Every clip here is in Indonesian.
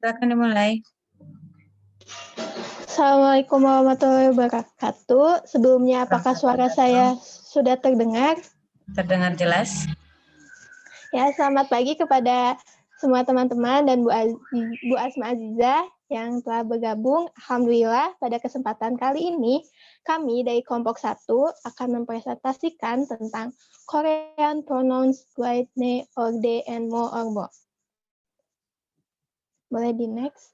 Silakan dimulai. Assalamualaikum warahmatullahi wabarakatuh. Sebelumnya, apakah suara saya sudah terdengar? Terdengar jelas. Ya, selamat pagi kepada semua teman-teman dan Bu Asma Aziza yang telah bergabung. Alhamdulillah, pada kesempatan kali ini, kami dari kelompok 1 akan mempresentasikan tentang Korean pronouns like ne, or de, and mo, or bo. Boleh di next?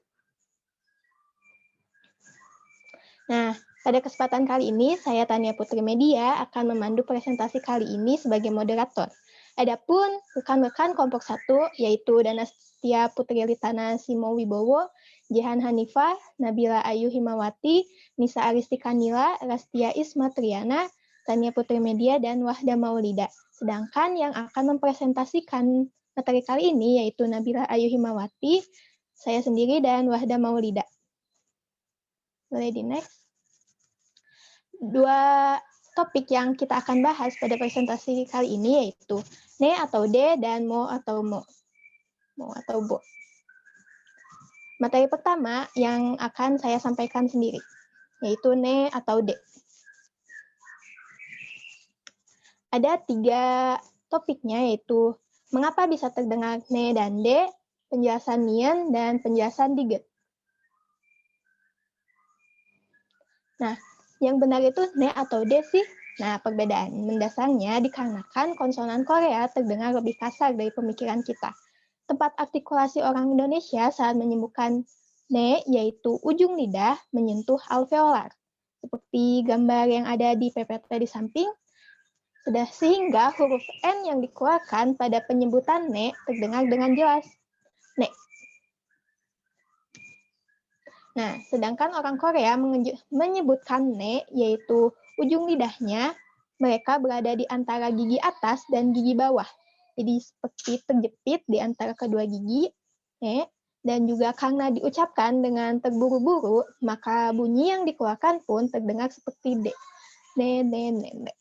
Nah, pada kesempatan kali ini, saya Tania Putri Media akan memandu presentasi kali ini sebagai moderator. Adapun rekan-rekan kelompok 1, yaitu Danastia Putri Litana Simo Wibowo, Jehan Hanifah, Nabila Ayu Himawati, Nisa Aristikanila, Rastia Isma Triana, Tania Putri Media, dan Wahda Maulida. Sedangkan yang akan mempresentasikan materi kali ini yaitu Nabila Ayu Himawati, saya sendiri, dan Wahda Maulida. Boleh di next? Dua topik yang kita akan bahas pada presentasi kali ini yaitu ne atau de dan mo atau mo. Mo atau bo. Materi pertama yang akan saya sampaikan sendiri yaitu ne atau de. Ada 3 topiknya yaitu mengapa bisa terdengar ne dan de, penjelasan nien, dan penjelasan diget. Nah, yang benar itu ne atau de sih? Nah, perbedaan mendasarnya dikarenakan konsonan Korea terdengar lebih kasar dari pemikiran kita. Tempat artikulasi orang Indonesia saat menyebutkan ne, yaitu ujung lidah menyentuh alveolar. Seperti gambar yang ada di PPT di samping, sehingga huruf N yang dikeluarkan pada penyebutan ne terdengar dengan jelas. Ne. Nah, sedangkan orang Korea menyebutkan ne, yaitu ujung lidahnya, mereka berada di antara gigi atas dan gigi bawah. Jadi seperti terjepit di antara kedua gigi, ne, dan juga karena diucapkan dengan terburu-buru, maka bunyi yang dikeluarkan pun terdengar seperti de. Ne, ne, ne, ne.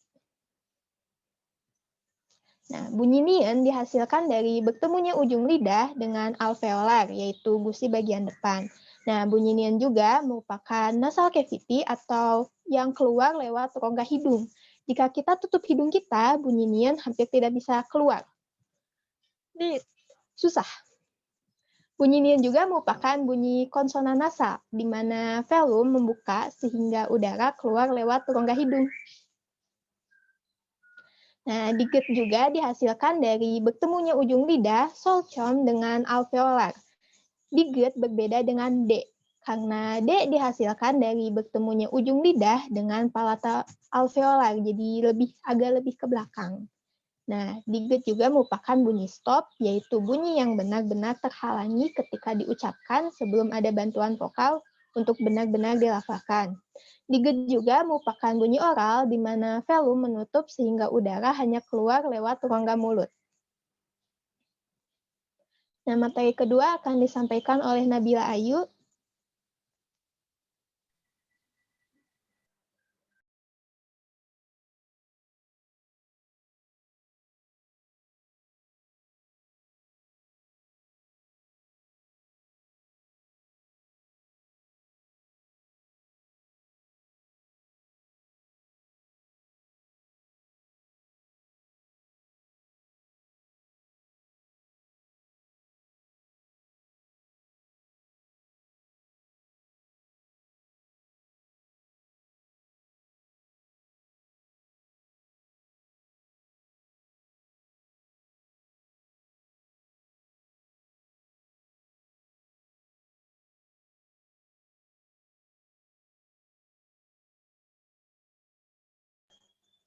Nah, bunyi nien dihasilkan dari bertemunya ujung lidah dengan alveolar, yaitu gusi bagian depan. Nah, bunyi nien juga merupakan nasal cavity atau yang keluar lewat rongga hidung. Jika kita tutup hidung kita, bunyi nien hampir tidak bisa keluar. Ini susah. Bunyi nien juga merupakan bunyi konsonan nasal, di mana velum membuka sehingga udara keluar lewat rongga hidung. Nah, diget juga dihasilkan dari bertemunya ujung lidah solcom dengan alveolar. Diget berbeda dengan D, karena D dihasilkan dari bertemunya ujung lidah dengan palata alveolar, jadi agak lebih ke belakang. Nah, diget juga merupakan bunyi stop, yaitu bunyi yang benar-benar terhalangi ketika diucapkan sebelum ada bantuan vokal untuk benar-benar dilafalkan. Diget juga merupakan bunyi oral di mana velum menutup sehingga udara hanya keluar lewat rongga mulut. Nah, materi kedua akan disampaikan oleh Nabila Ayu.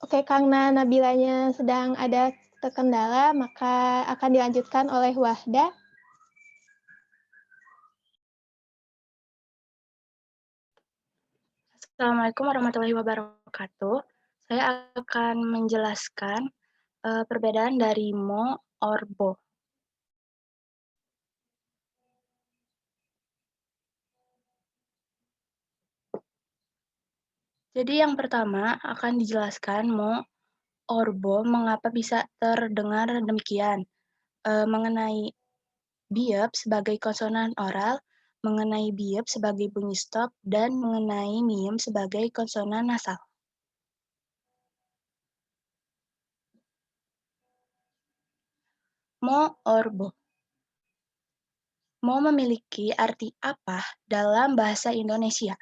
Oke, karena Nabilanya sedang ada terkendala, maka akan dilanjutkan oleh Wahda. Assalamualaikum warahmatullahi wabarakatuh. Saya akan menjelaskan perbedaan dari mo or bo. Jadi yang pertama akan dijelaskan mo or bo mengapa bisa terdengar demikian. Mengenai biep sebagai konsonan oral, mengenai biep sebagai bunyi stop, dan mengenai miem sebagai konsonan nasal. Mo orbo. Mo memiliki arti apa dalam bahasa Indonesia?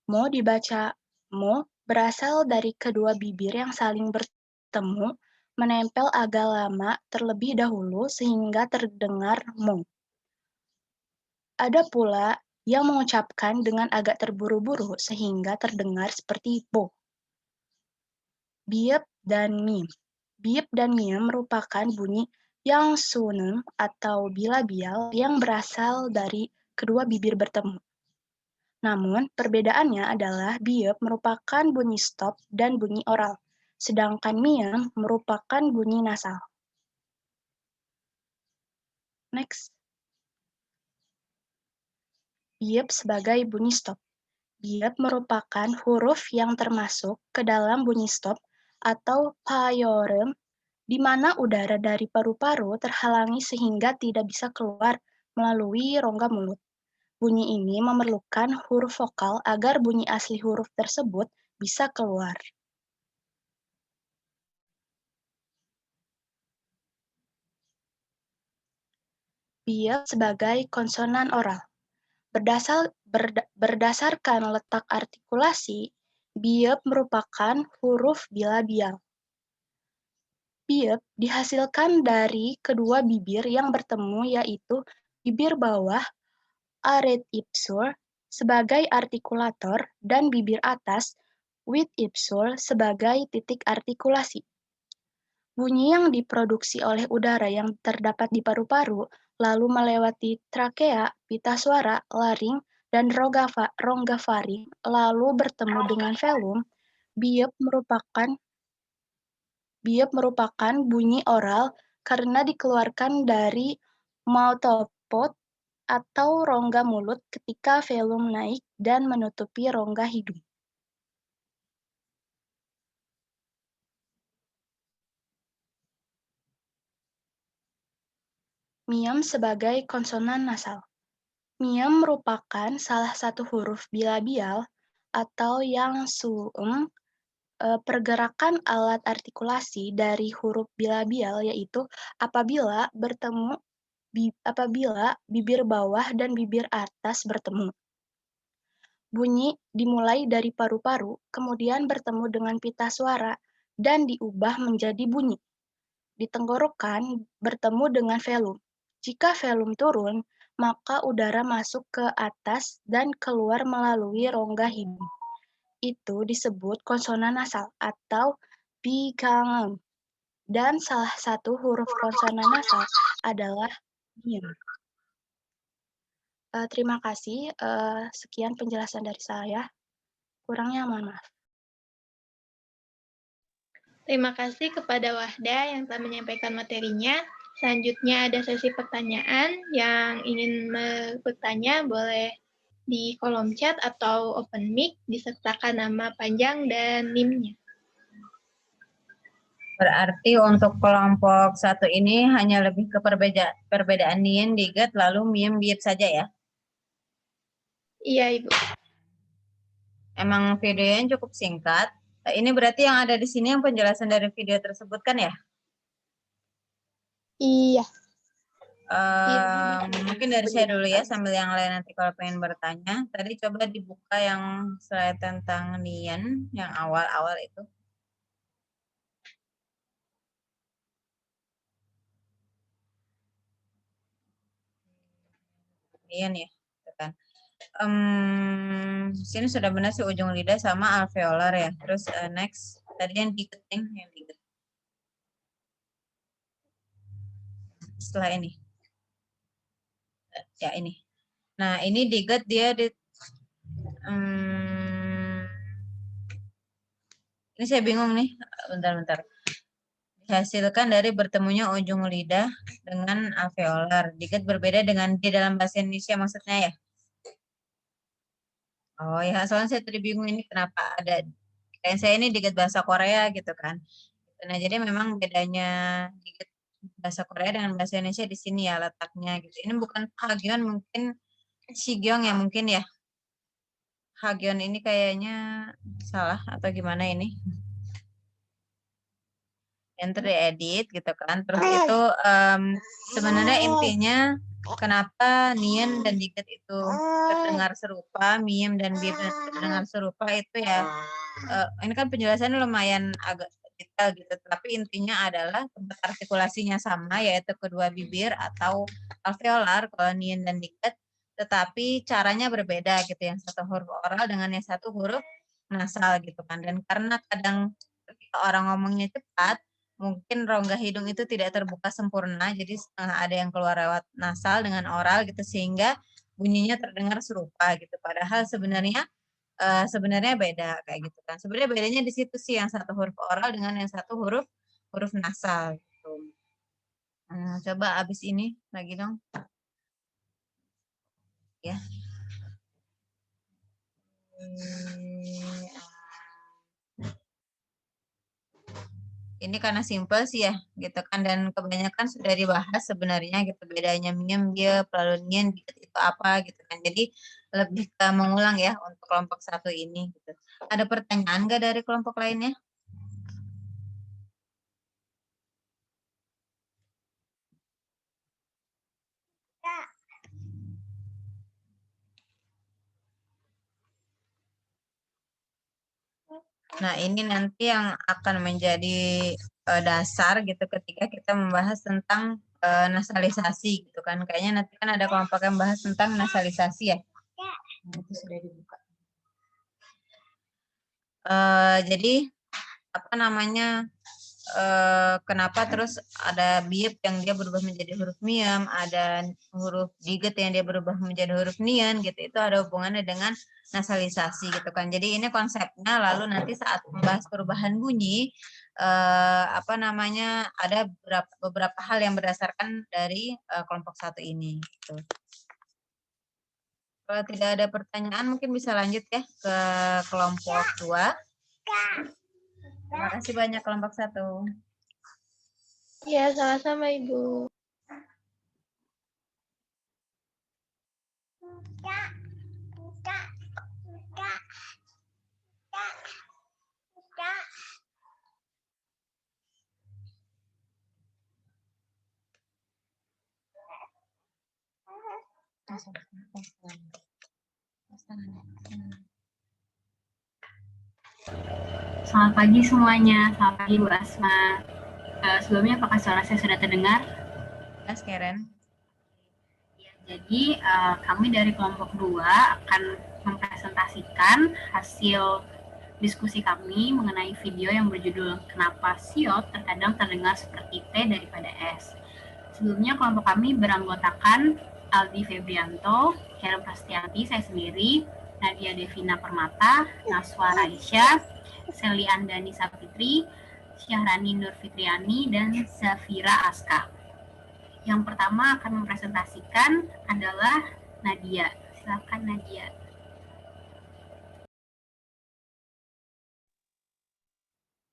Mo dibaca mo berasal dari kedua bibir yang saling bertemu, menempel agak lama terlebih dahulu sehingga terdengar mo. Ada pula yang mengucapkan dengan agak terburu-buru sehingga terdengar seperti bo. Biep dan miem. Biep dan miem merupakan bunyi yang sunem atau bilabial yang berasal dari kedua bibir bertemu. Namun, perbedaannya adalah biep merupakan bunyi stop dan bunyi oral, sedangkan miem merupakan bunyi nasal. Next. Biep sebagai bunyi stop. Biep merupakan huruf yang termasuk ke dalam bunyi stop atau payorem, di mana udara dari paru-paru terhalangi sehingga tidak bisa keluar melalui rongga mulut. Bunyi ini memerlukan huruf vokal agar bunyi asli huruf tersebut bisa keluar. Biep sebagai konsonan oral. Berdasarkan letak artikulasi, biep merupakan huruf bilabial. Biep dihasilkan dari kedua bibir yang bertemu, yaitu bibir bawah aret ipsul sebagai artikulator dan bibir atas wit ipsul sebagai titik artikulasi. Bunyi yang diproduksi oleh udara yang terdapat di paru-paru lalu melewati trakea, pita suara, laring, dan rongga faring lalu bertemu dengan velum. Biep merupakan bunyi oral karena dikeluarkan dari mouthport atau rongga mulut ketika velum naik dan menutupi rongga hidung. Miem sebagai konsonan nasal. Miem merupakan salah satu huruf bilabial atau yang suem. Pergerakan alat artikulasi dari huruf bilabial yaitu apabila bibir bawah dan bibir atas bertemu. Bunyi dimulai dari paru-paru, kemudian bertemu dengan pita suara, dan diubah menjadi bunyi. Di tenggorokan bertemu dengan velum. Jika velum turun, maka udara masuk ke atas dan keluar melalui rongga hidung. Itu disebut konsonan nasal atau bikangem. Dan salah satu huruf konsonan nasal adalah miem. Terima kasih. Sekian penjelasan dari saya. Kurangnya mohon maaf. Terima kasih kepada Wahda yang telah menyampaikan materinya. Selanjutnya ada sesi pertanyaan. Yang ingin bertanya boleh di kolom chat atau open mic disertakan nama panjang dan NIM-nya. Berarti untuk kelompok satu ini hanya lebih ke perbedaan nien, diget, lalu miem, biep saja ya? Iya, Ibu. Emang videonya cukup singkat. Ini berarti yang ada di sini yang penjelasan dari video tersebut kan ya? Iya. Mungkin dari saya dulu ya, sambil yang lain nanti kalau pengen bertanya. Tadi coba dibuka yang slide tentang nien, yang awal-awal itu. Nien ya, kan. Sini sudah benar sih ujung lidah sama alveolar ya. Terus next, tadi yang diget, yang diget. Setelah ini. Ya ini. Nah ini diget dia di ini saya bingung nih, bentar. Dihasilkan dari bertemunya ujung lidah dengan alveolar. Diget berbeda dengan di dalam bahasa Indonesia maksudnya ya? Oh ya, soalnya saya tadi bingung ini kenapa ada, kayak saya ini diget bahasa Korea gitu kan. Nah jadi memang bedanya diget bahasa Korea dengan bahasa Indonesia di sini ya letaknya gitu. Ini bukan penghagian mungkin Shigyong ya mungkin ya. Hagyeon ini kayaknya salah atau gimana ini? Enter diedit gitu kan. Terus itu sebenarnya intinya kenapa Nien dan Diket itu terdengar serupa, Miem dan Bib terdengar serupa itu ya. Ini kan penjelasannya lumayan agak detail gitu, tapi intinya adalah tempat artikulasinya sama, yaitu kedua bibir atau alveolar kalau Nien dan Diket, tetapi caranya berbeda gitu, yang satu huruf oral dengan yang satu huruf nasal gitu kan. Dan karena kadang ketika orang ngomongnya cepat, mungkin rongga hidung itu tidak terbuka sempurna, jadi setengah ada yang keluar lewat nasal dengan oral gitu, sehingga bunyinya terdengar serupa gitu. Padahal sebenarnya beda kayak gitu kan. Sebenarnya bedanya di situ sih, yang satu huruf oral dengan yang satu huruf nasal gitu. Coba abis ini lagi dong. Ya. Ini karena simple sih ya, gitu kan, dan kebanyakan sudah dibahas sebenarnya gitu, bedanya miem, dia, lalu nien, gitu, itu apa gitu kan. Jadi lebih ke mengulang ya untuk kelompok satu ini gitu. Ada pertanyaan nggak dari kelompok lainnya? Nah, ini nanti yang akan menjadi dasar gitu ketika kita membahas tentang nasalisasi gitu kan. Kayaknya nanti kan ada kelompok yang bahas tentang nasalisasi ya. Itu sudah dibuka. Jadi apa namanya? Kenapa terus ada biep yang dia berubah menjadi huruf miam, ada huruf diget yang dia berubah menjadi huruf nian gitu. Itu ada hubungannya dengan nasalisasi gitu kan. Jadi ini konsepnya, lalu nanti saat membahas perubahan bunyi apa namanya, ada beberapa hal yang berdasarkan dari kelompok satu ini gitu. Kalau tidak ada pertanyaan mungkin bisa lanjut ya ke kelompok 2. Terima kasih banyak kelompok 1. Ya, sama-sama Ibu. Selamat pagi semuanya, selamat pagi Bu Asma. Sebelumnya apakah suara saya sudah terdengar? Mas Karen. Ya, jadi kami dari kelompok 2 akan mempresentasikan hasil diskusi kami mengenai video yang berjudul Kenapa Siot Terkadang Terdengar Seperti T Daripada S. Sebelumnya kelompok kami beranggotakan Aldi Febrianto, Karen Prastianti, saya sendiri, Nadia Devina Permata, Naswa Raisya, Seli Andani Sapitri, Syahrani Nur Fitriani, dan Zafira Aska. Yang pertama akan mempresentasikan adalah Nadia. Silakan Nadia.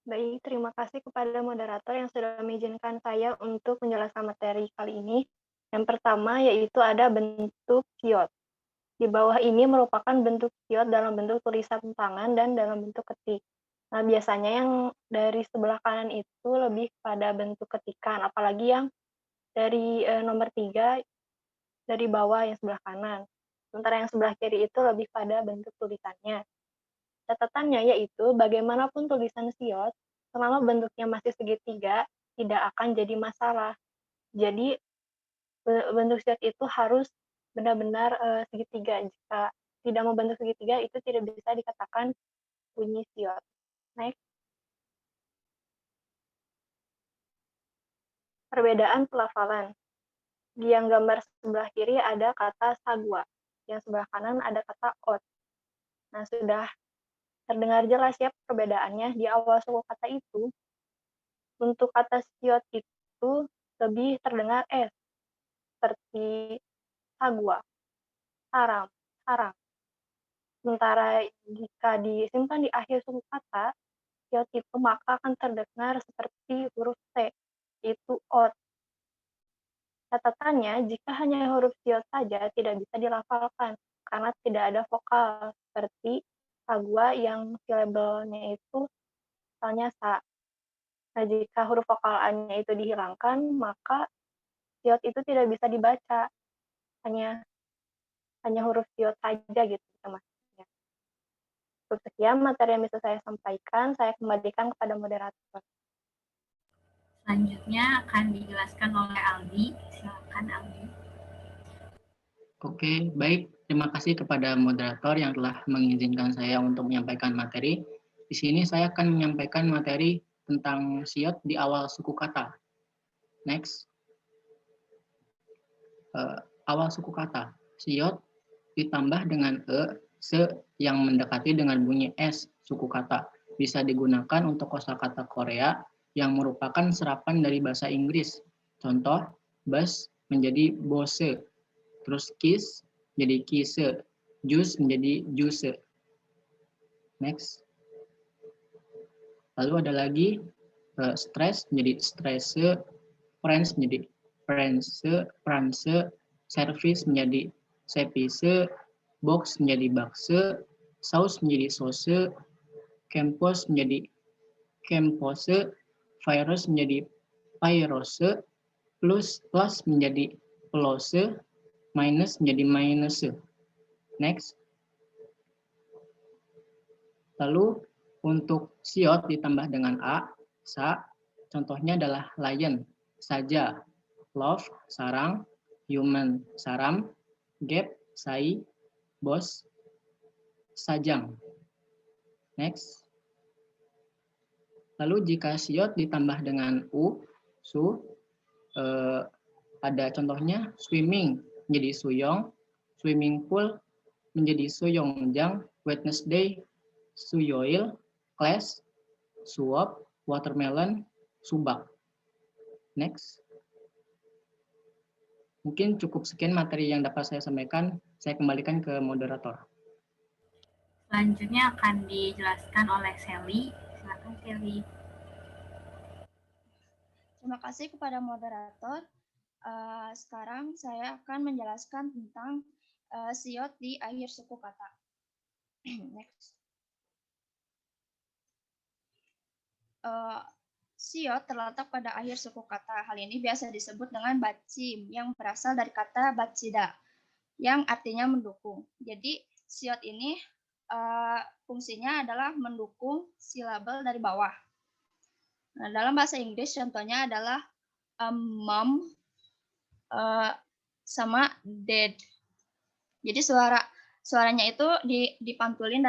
Baik, terima kasih kepada moderator yang sudah mengizinkan saya untuk menjelaskan materi kali ini. Yang pertama yaitu ada bentuk siot. Di bawah ini merupakan bentuk siot dalam bentuk tulisan tangan dan dalam bentuk ketik. Nah, biasanya yang dari sebelah kanan itu lebih pada bentuk ketikan, apalagi yang dari nomor 3 dari bawah yang sebelah kanan. Sementara yang sebelah kiri itu lebih pada bentuk tulisannya. Catatannya yaitu bagaimanapun tulisan siot, selama bentuknya masih segitiga, tidak akan jadi masalah. Jadi bentuk siot itu harus benar-benar segitiga. Jika tidak membentuk segitiga, itu tidak bisa dikatakan bunyi siot. Next. Perbedaan pelafalan. Di yang gambar sebelah kiri ada kata sagwa, yang sebelah kanan ada kata ot. Nah, sudah terdengar jelas ya perbedaannya. Di awal suku kata itu, untuk kata siot itu lebih terdengar S, seperti sagwa, sarang, sarang. Sementara jika disimpan di akhir suku kata, siot itu maka akan terdengar seperti huruf T, yaitu ot. Catatannya, jika hanya huruf siot saja tidak bisa dilafalkan karena tidak ada vokal, seperti sagwa yang silabelnya itu misalnya sa. Nah, jika huruf vokal A-nya itu dihilangkan, maka siot itu tidak bisa dibaca. Hanya huruf siot saja gitu maksudnya. Cukup sekian materi yang bisa saya sampaikan. Saya kembalikan kepada moderator. Selanjutnya akan dijelaskan oleh Aldi. Silakan Aldi. Oke, baik. Terima kasih kepada moderator yang telah mengizinkan saya untuk menyampaikan materi. Di sini saya akan menyampaikan materi tentang siot di awal suku kata. Next. Awal suku kata. Siot ditambah dengan se yang mendekati dengan bunyi s suku kata. Bisa digunakan untuk kosakata Korea yang merupakan serapan dari bahasa Inggris. Contoh, bus menjadi bose. Terus kiss jadi kise, juice menjadi juice. Next. Lalu ada lagi stress menjadi stresse, friends menjadi friends, service menjadi service, box menjadi boxe, sauce menjadi sauce, campus menjadi campose, virus menjadi virus, plus menjadi plus, minus menjadi minus. Next. Lalu untuk siot ditambah dengan a, sa, contohnya adalah lion, saja, love, sarang, human, saram, gap, sai, bos, sajang. Next. Lalu jika siot ditambah dengan u, su, ada contohnya swimming menjadi suyong, swimming pool menjadi suyongjang, Wednesday, suyoil, class, suap, watermelon, subak. Next. Mungkin cukup sekian materi yang dapat saya sampaikan. Saya kembalikan ke moderator. Selanjutnya akan dijelaskan oleh Sally. Silakan Sally. Terima kasih kepada moderator. Sekarang saya akan menjelaskan tentang siot di akhir suku kata. Next. Siot terletak pada akhir suku kata. Hal ini biasa disebut dengan bacim yang berasal dari kata batsida yang artinya mendukung. Jadi siot ini fungsinya adalah mendukung silabel dari bawah. Nah, dalam bahasa Inggris contohnya adalah mom sama dead. Jadi suaranya itu dipantulin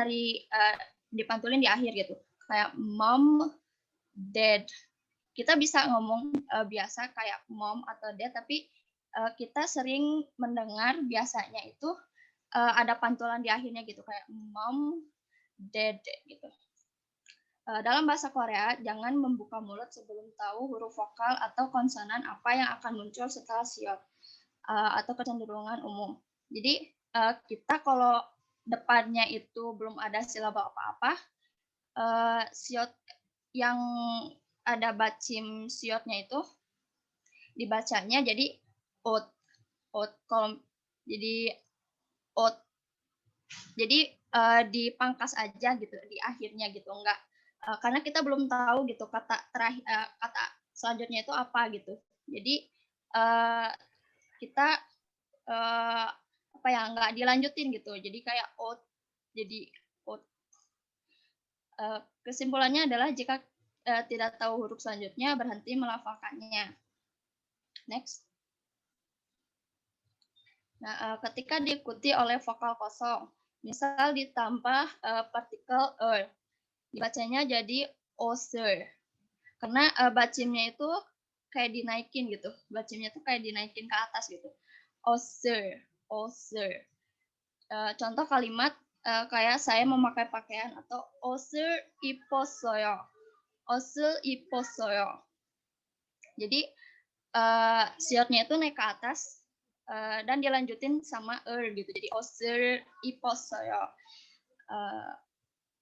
dipantulin di akhir gitu. Kayak mom, dead. Kita bisa ngomong biasa kayak mom atau dead, tapi kita sering mendengar biasanya itu ada pantulan di akhirnya gitu kayak mom, dead gitu. Dalam bahasa Korea, jangan membuka mulut sebelum tahu huruf vokal atau konsonan apa yang akan muncul setelah siot atau kecenderungan umum. Jadi kita kalau depannya itu belum ada silaba apa-apa, siot yang ada bacim siotnya itu dibacanya jadi ot, kolom jadi ot. Jadi dipangkas aja gitu di akhirnya gitu, enggak karena kita belum tahu gitu kata terakhir kata selanjutnya itu apa gitu. Jadi kita apa ya nggak dilanjutin gitu. Jadi kayak ot, jadi ot. Kesimpulannya adalah jika tidak tahu huruf selanjutnya berhenti melafalkannya. Next. Nah, ketika diikuti oleh vokal kosong, misal ditambah partikel dibacanya jadi oser. Karena bacimnya itu kayak dinaikin gitu. Bacimnya itu kayak dinaikin ke atas gitu. Oser, oser. Contoh kalimat kayak saya memakai pakaian atau oser iposoyo. Oser iposoyo. Jadi siotnya itu naik ke atas dan dilanjutin sama gitu. Jadi oser iposoyo.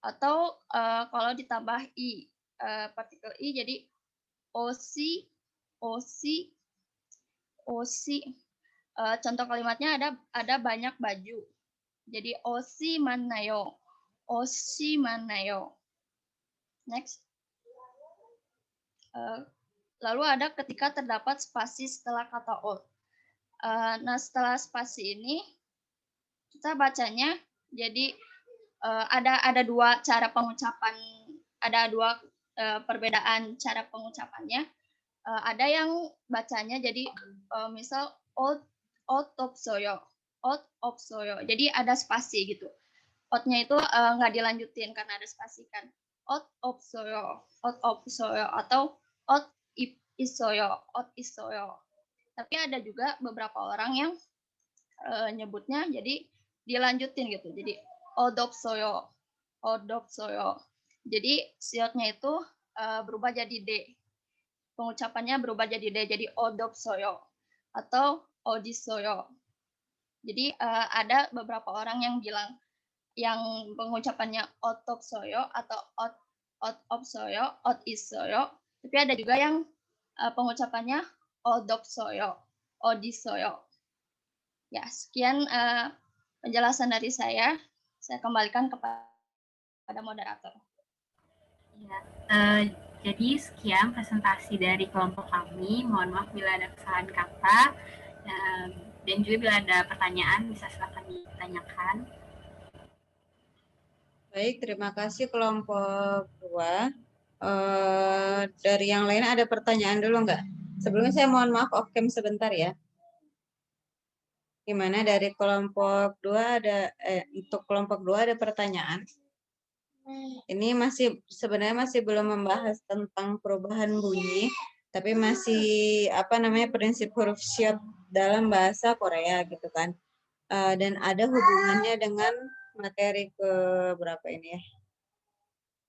Atau kalau ditambah i, partikel i jadi osi Oshi. Contoh kalimatnya ada banyak baju. Jadi oshi manayo. Oshi manayo. Next. Lalu ada ketika terdapat spasi setelah kata o. Nah, setelah spasi ini kita bacanya jadi ada dua cara pengucapan, ada dua perbedaan cara pengucapannya. Ada yang bacanya jadi misal out of soyo, jadi ada spasi gitu. Outnya itu nggak dilanjutin karena ada spasi kan. Out of soyo atau out isoyo. Tapi ada juga beberapa orang yang nyebutnya jadi dilanjutin gitu. Jadi odopsoyo. Jadi siotnya itu berubah jadi D. Pengucapannya berubah jadi D, jadi odopsoyo atau odisoyo. Jadi ada beberapa orang yang bilang yang pengucapannya otopsoyo atau otopsoyo, otisoyo. Tapi ada juga yang pengucapannya odopsoyo, odisoyo. Ya, sekian penjelasan dari saya. Saya kembalikan kepada moderator. Ya, jadi sekian presentasi dari kelompok kami. Mohon maaf bila ada kesalahan kata. Dan juga bila ada pertanyaan bisa silakan ditanyakan. Baik, terima kasih kelompok 2. Dari yang lain ada pertanyaan dulu nggak? Sebelumnya saya mohon maaf off cam sebentar ya. Gimana dari kelompok 2 ada untuk kelompok 2 ada pertanyaan? Ini sebenarnya masih belum membahas tentang perubahan bunyi, tapi masih prinsip huruf syot dalam bahasa Korea gitu kan. Dan ada hubungannya dengan materi ke berapa ini ya?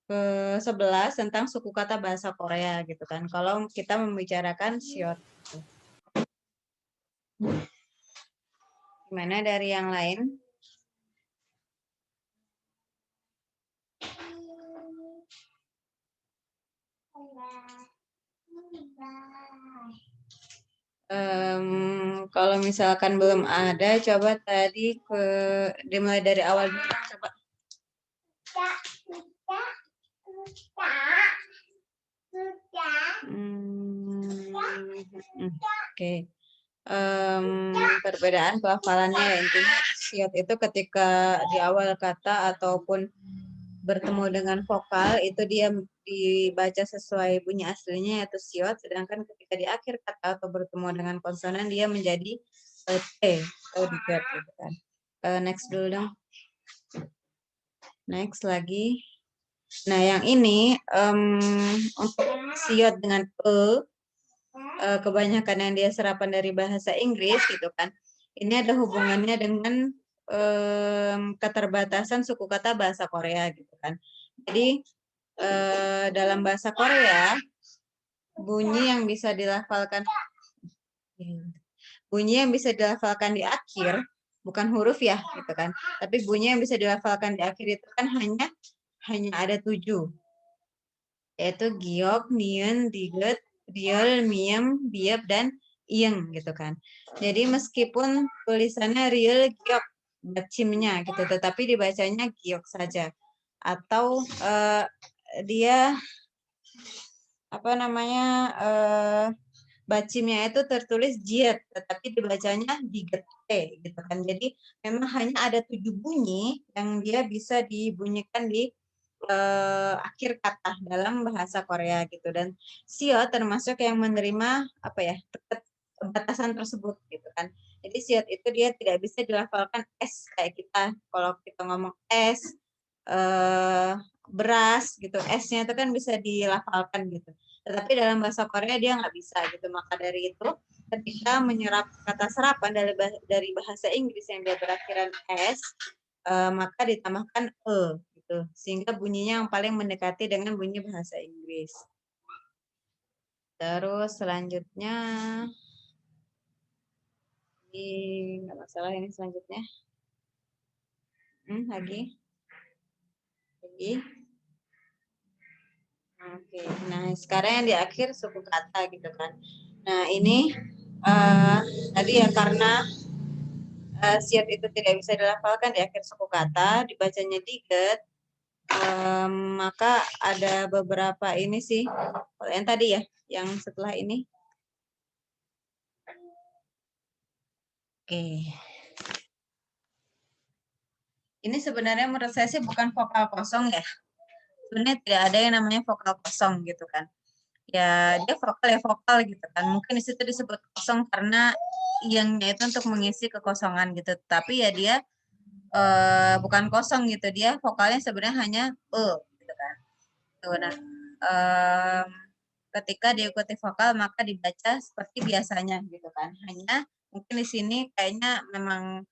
Ke-11 tentang suku kata bahasa Korea gitu kan. Kalau kita membicarakan syot. Gimana dari yang lain? Kalau misalkan belum ada, coba tadi dimulai dari awal dulu, coba. Oke. Perbedaan pelafalannya ya, intinya syot itu ketika di awal kata ataupun bertemu dengan vokal itu dia dibaca sesuai bunyi aslinya yaitu syot, sedangkan ketika di akhir kata atau bertemu dengan konsonan dia menjadi T atau digat gitu kan. Next dulu dong. Next lagi. Nah yang ini untuk syot dengan kebanyakan yang dia serapan dari bahasa Inggris gitu kan. Ini ada hubungannya dengan keterbatasan suku kata bahasa Korea gitu kan. Jadi dalam bahasa Korea bunyi yang bisa dilafalkan di akhir bukan huruf ya gitu kan. Tapi bunyi yang bisa dilafalkan di akhir itu kan hanya ada 7. Yaitu giok, niun, diget, riol, miem, biep, dan iyeng gitu kan. Jadi meskipun tulisannya riol, giok, bacimnya gitu, tetapi dibacanya giok saja. Atau dia bacimnya itu tertulis jiet, tetapi dibacanya digete gitu kan. Jadi memang hanya ada 7 bunyi yang dia bisa dibunyikan di akhir kata dalam bahasa Korea gitu, dan syot termasuk yang menerima batasan tersebut gitu kan. Jadi syot itu dia tidak bisa dilafalkan s kayak kita kalau kita ngomong es beras gitu, s-nya itu kan bisa dilafalkan gitu, tetapi dalam bahasa Korea dia nggak bisa gitu. Maka dari itu ketika menyerap kata serapan dari bahasa Inggris yang dia berakhiran s, maka ditambahkan gitu, sehingga bunyinya yang paling mendekati dengan bunyi bahasa Inggris. Terus selanjutnya, nggak masalah ini selanjutnya. Lagi. Oke, nah sekarang yang di akhir suku kata gitu kan. Nah ini tadi ya karena siat itu tidak bisa dilafalkan di akhir suku kata, dibacanya diget, maka ada beberapa ini sih, yang tadi ya, yang setelah ini. Oke. Ini sebenarnya menurut saya sih bukan vokal kosong ya. Sebenarnya tidak ada yang namanya vokal kosong gitu kan. Ya dia vokal ya vokal gitu kan. Mungkin di situ disebut kosong karena yangnya itu untuk mengisi kekosongan gitu. Tapi ya dia bukan kosong gitu. Dia vokalnya sebenarnya hanya gitu kan. Tuh, nah, ketika diikuti vokal maka dibaca seperti biasanya gitu kan. Hanya mungkin di sini kayaknya memang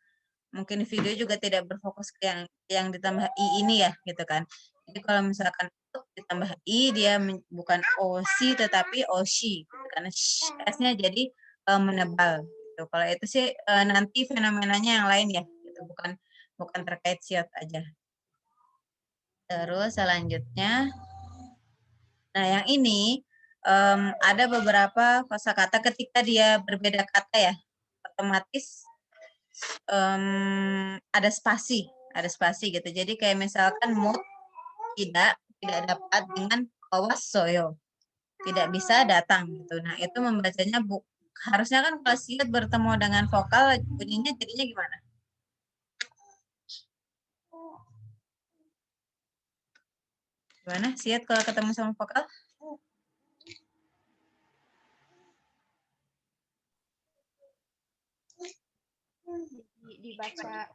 mungkin video juga tidak berfokus ke yang ditambah i ini ya gitu kan. Jadi kalau misalkan ditambah i dia bukan osi tetapi oshi gitu, karena s-nya jadi menebal gitu. Kalau itu sih nanti fenomenanya yang lain ya gitu, bukan terkait siot aja. Terus selanjutnya, nah yang ini ada beberapa kosakata ketika dia berbeda kata ya, otomatis ada spasi gitu. Jadi kayak misalkan mood tidak dapat dengan wasoyo, tidak bisa datang gitu. Nah itu membacanya harusnya kan kalau siat bertemu dengan vokal bunyinya jadinya gimana? Gimana siat kalau ketemu sama vokal? Dibaca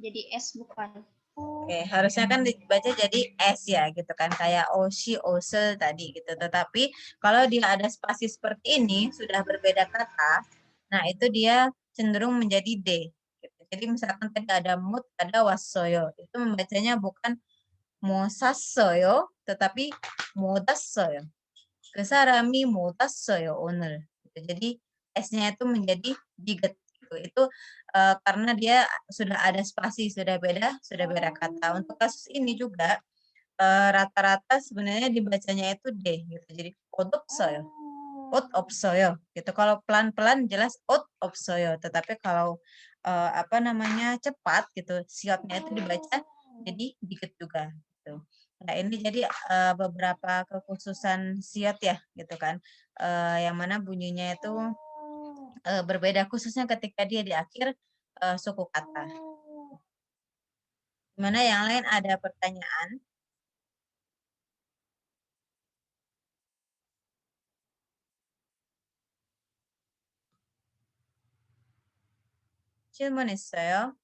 jadi S bukan. Oke, harusnya kan dibaca jadi S ya gitu kan, kayak oshi, ose tadi gitu. Tetapi kalau dia ada spasi seperti ini, sudah berbeda kata, nah itu dia cenderung menjadi D. Gitu. Jadi misalkan tadi ada mood, ada wasoyo, itu membacanya bukan mosasoyo, tetapi modasoyo. Kesarami modasoyo oner. Gitu. Jadi S-nya itu menjadi diget. Itu karena dia sudah ada spasi, sudah beda kata. Untuk kasus ini juga rata-rata sebenarnya dibacanya itu D gitu. Jadi odopsoyo, odopsoyo gitu. Kalau pelan-pelan jelas odopsoyo, tetapi kalau cepat gitu, siotnya itu dibaca jadi dikit juga gitu. Nah, ini jadi beberapa kekhususan siot ya gitu kan. Yang mana bunyinya itu berbeda khususnya ketika dia di akhir suku kata. Gimana yang lain ada pertanyaan? 질문 있어요?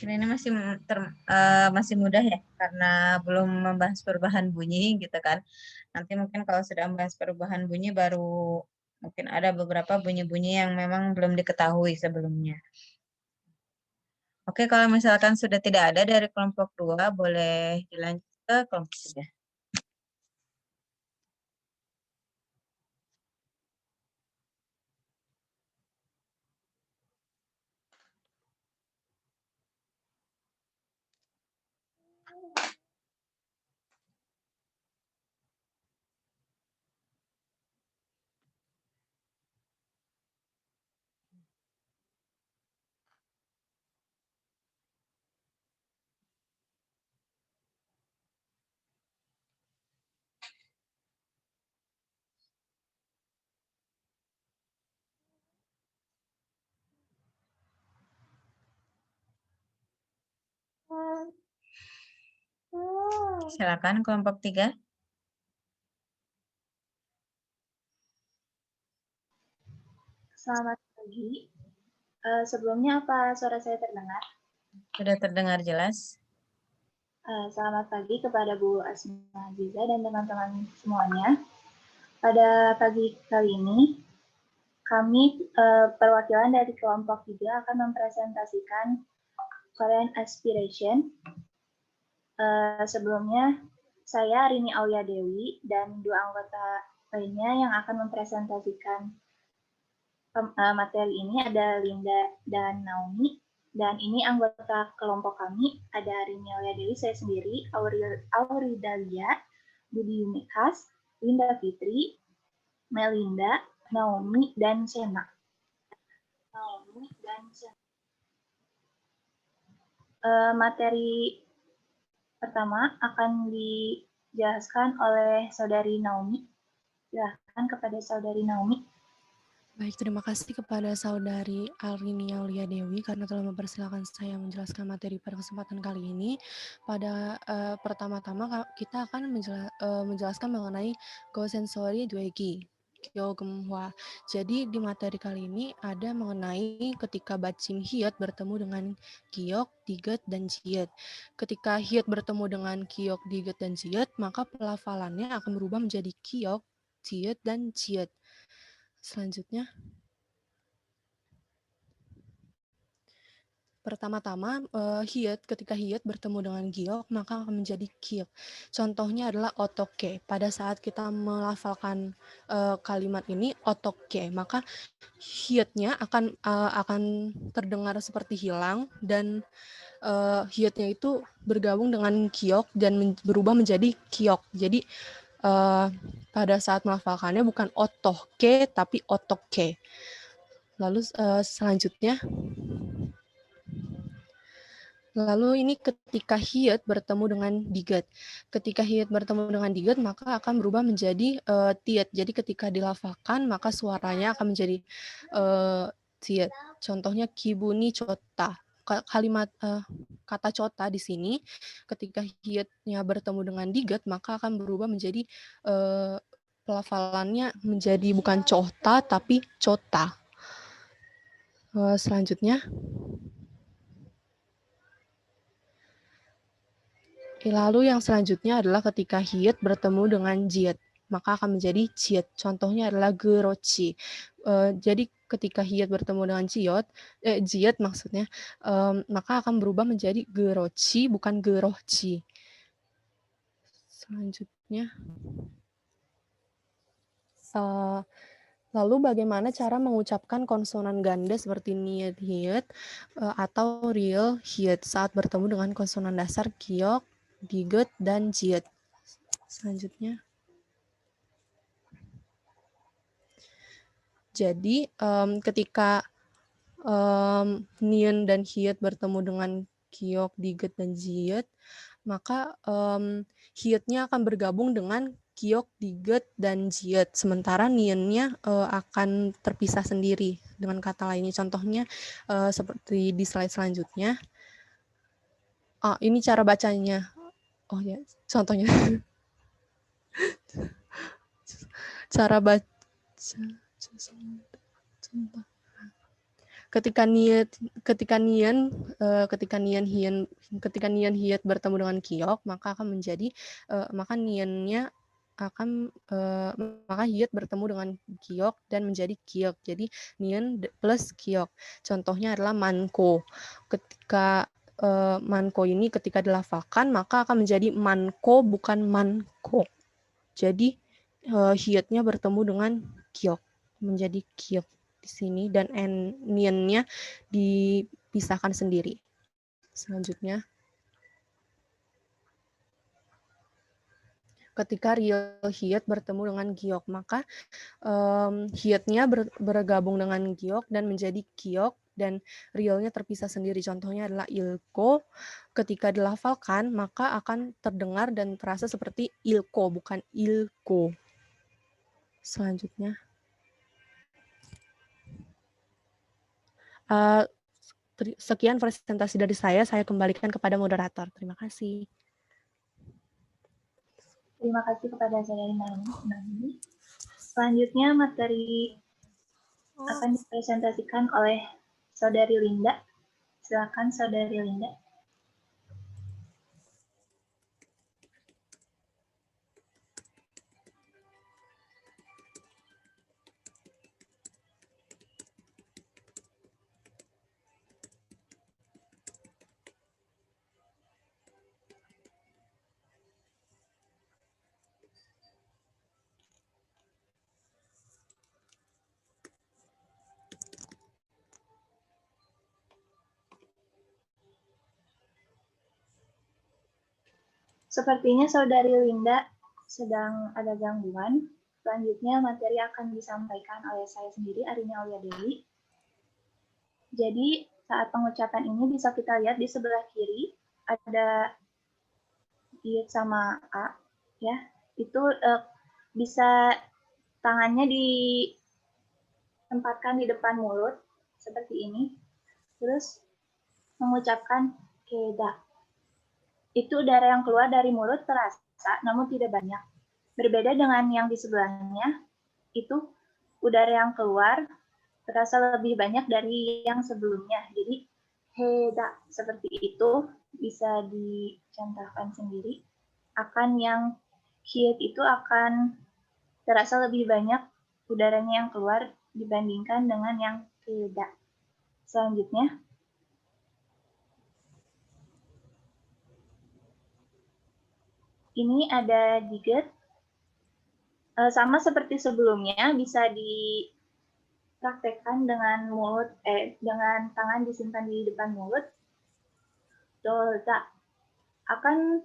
Ini masih mudah ya karena belum membahas perubahan bunyi gitu kan. Nanti mungkin kalau sudah membahas perubahan bunyi baru mungkin ada beberapa bunyi-bunyi yang memang belum diketahui sebelumnya. Oke, kalau misalkan sudah tidak ada dari kelompok 2 boleh dilanjut ke kelompok 3. Silakan kelompok 3. Selamat pagi. Sebelumnya apa suara saya terdengar? Sudah terdengar jelas. Selamat pagi kepada Bu Asma Aziza dan teman-teman semuanya. Pada pagi kali ini, kami perwakilan dari kelompok 3 akan mempresentasikan Korean Aspiration. Sebelumnya, saya Rini Aulia Dewi dan 2 anggota lainnya yang akan mempresentasikan materi ini ada Linda dan Naomi. Dan ini anggota kelompok kami, ada Rini Aulia Dewi, saya sendiri, Auri Dahlia, Budi Yunekas, Linda Fitri, Melinda, Naomi, dan Sena. Materi pertama akan dijelaskan oleh Saudari Naomi. Silakan kepada Saudari Naomi. Baik, terima kasih kepada Saudari Alrini Aulia Dewi karena telah mempersilahkan saya menjelaskan materi pada kesempatan kali ini. Pada pertama-tama kita akan menjelaskan mengenai Gosensori Dwegi. Jadi di materi kali ini ada mengenai ketika Bachim Hyet bertemu dengan Giok, Diget, dan Jiet. Ketika Hyet bertemu dengan Giok, Diget, dan Jiet, maka pelafalannya akan berubah menjadi Giok, Jiet, dan Jiet. Selanjutnya, pertama-tama Hyet, ketika Hyet bertemu dengan Giok, maka akan menjadi Giok. Contohnya adalah otoke. Pada saat kita melafalkan kalimat ini otoke, maka Hyetnya akan terdengar seperti hilang dan Hyetnya itu bergabung dengan Giok dan berubah menjadi Giok. Jadi pada saat melafalkannya bukan otoke tapi otoke. Lalu selanjutnya, ini ketika Hyet bertemu dengan Diget. Ketika Hyet bertemu dengan Diget, maka akan berubah menjadi Tiet. Jadi ketika dilafalkan, maka suaranya akan menjadi Tiet. Contohnya Kibuni Chota. Kalimat kata Chota di sini, ketika Hyetnya bertemu dengan Diget, maka akan berubah menjadi pelafalannya menjadi bukan Chota, tapi Chota. Selanjutnya, lalu yang selanjutnya adalah ketika Hyet bertemu dengan Jiet, maka akan menjadi Jiet. Contohnya adalah Gerochi. Jadi ketika Hyet bertemu dengan Jiet maksudnya, maka akan berubah menjadi Gerochi, bukan Gerochi. Selanjutnya, lalu bagaimana cara mengucapkan konsonan ganda seperti Niet Hyet atau real Hyet saat bertemu dengan konsonan dasar Giok, Diget, dan Jiet. Selanjutnya, jadi ketika Nien dan Hyet bertemu dengan Giok, Diget, dan Jiet, maka Hyetnya akan bergabung dengan Giok, Diget, dan Jiet, sementara Niennya akan terpisah sendiri dengan kata lainnya. Contohnya seperti di slide selanjutnya. Ini cara bacanya. Oh ya, contohnya. Cara baca. Ketika Nien Hyet bertemu dengan Giok, maka akan menjadi maka Niennya akan maka Hyet bertemu dengan Giok dan menjadi Giok. Jadi Nien plus Giok. Contohnya adalah Manko. Ketika Manko ini ketika dilafalkan maka akan menjadi Manko bukan Manko. Jadi Hyetnya bertemu dengan Giok menjadi Giok di sini dan Niennya dipisahkan sendiri. Selanjutnya, ketika real Hyet bertemu dengan Giok, maka Hyetnya bergabung dengan Giok dan menjadi Giok dan realnya terpisah sendiri. Contohnya adalah Ilko. Ketika dilafalkan, maka akan terdengar dan terasa seperti Ilko, bukan Ilko. Selanjutnya, sekian presentasi dari saya kembalikan kepada moderator. Terima kasih. Terima kasih kepada Saudari Naomi. Selanjutnya materi akan dipresentasikan oleh Saudari Linda. Silakan Saudari Linda. Sepertinya Saudari Linda sedang ada gangguan. Selanjutnya materi akan disampaikan oleh saya sendiri, Arini Aulia Dewi. Jadi saat pengucapan ini bisa kita lihat di sebelah kiri ada I sama A, ya. Itu bisa tangannya ditempatkan di depan mulut seperti ini. Terus mengucapkan keda. Itu udara yang keluar dari mulut terasa, namun tidak banyak. Berbeda dengan yang di sebelahnya, itu udara yang keluar terasa lebih banyak dari yang sebelumnya. Jadi, heda seperti itu bisa dicontohkan sendiri. Akan yang hiet itu akan terasa lebih banyak udaranya yang keluar dibandingkan dengan yang heda. Selanjutnya, ini ada diget. Sama seperti sebelumnya, bisa dipraktekkan dengan dengan tangan disimpan di depan mulut. Dolda. Akan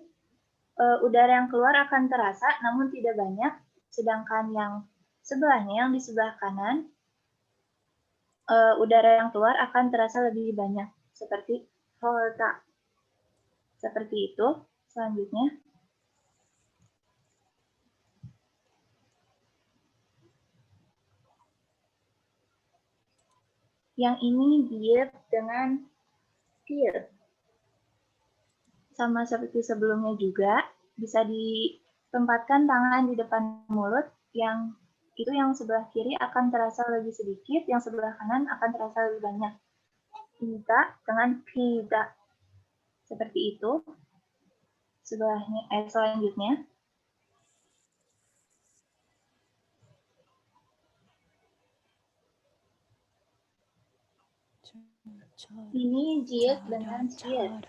udara yang keluar akan terasa, namun tidak banyak. Sedangkan yang sebelahnya, yang di sebelah kanan, udara yang keluar akan terasa lebih banyak. Seperti dolda. Seperti itu. Selanjutnya. Yang ini diet dengan tiet. Sama seperti sebelumnya juga, bisa ditempatkan tangan di depan mulut, yang sebelah kiri akan terasa lebih sedikit, yang sebelah kanan akan terasa lebih banyak. Tidak dengan tidak. Seperti itu. Selanjutnya. Ini diet dengan diet.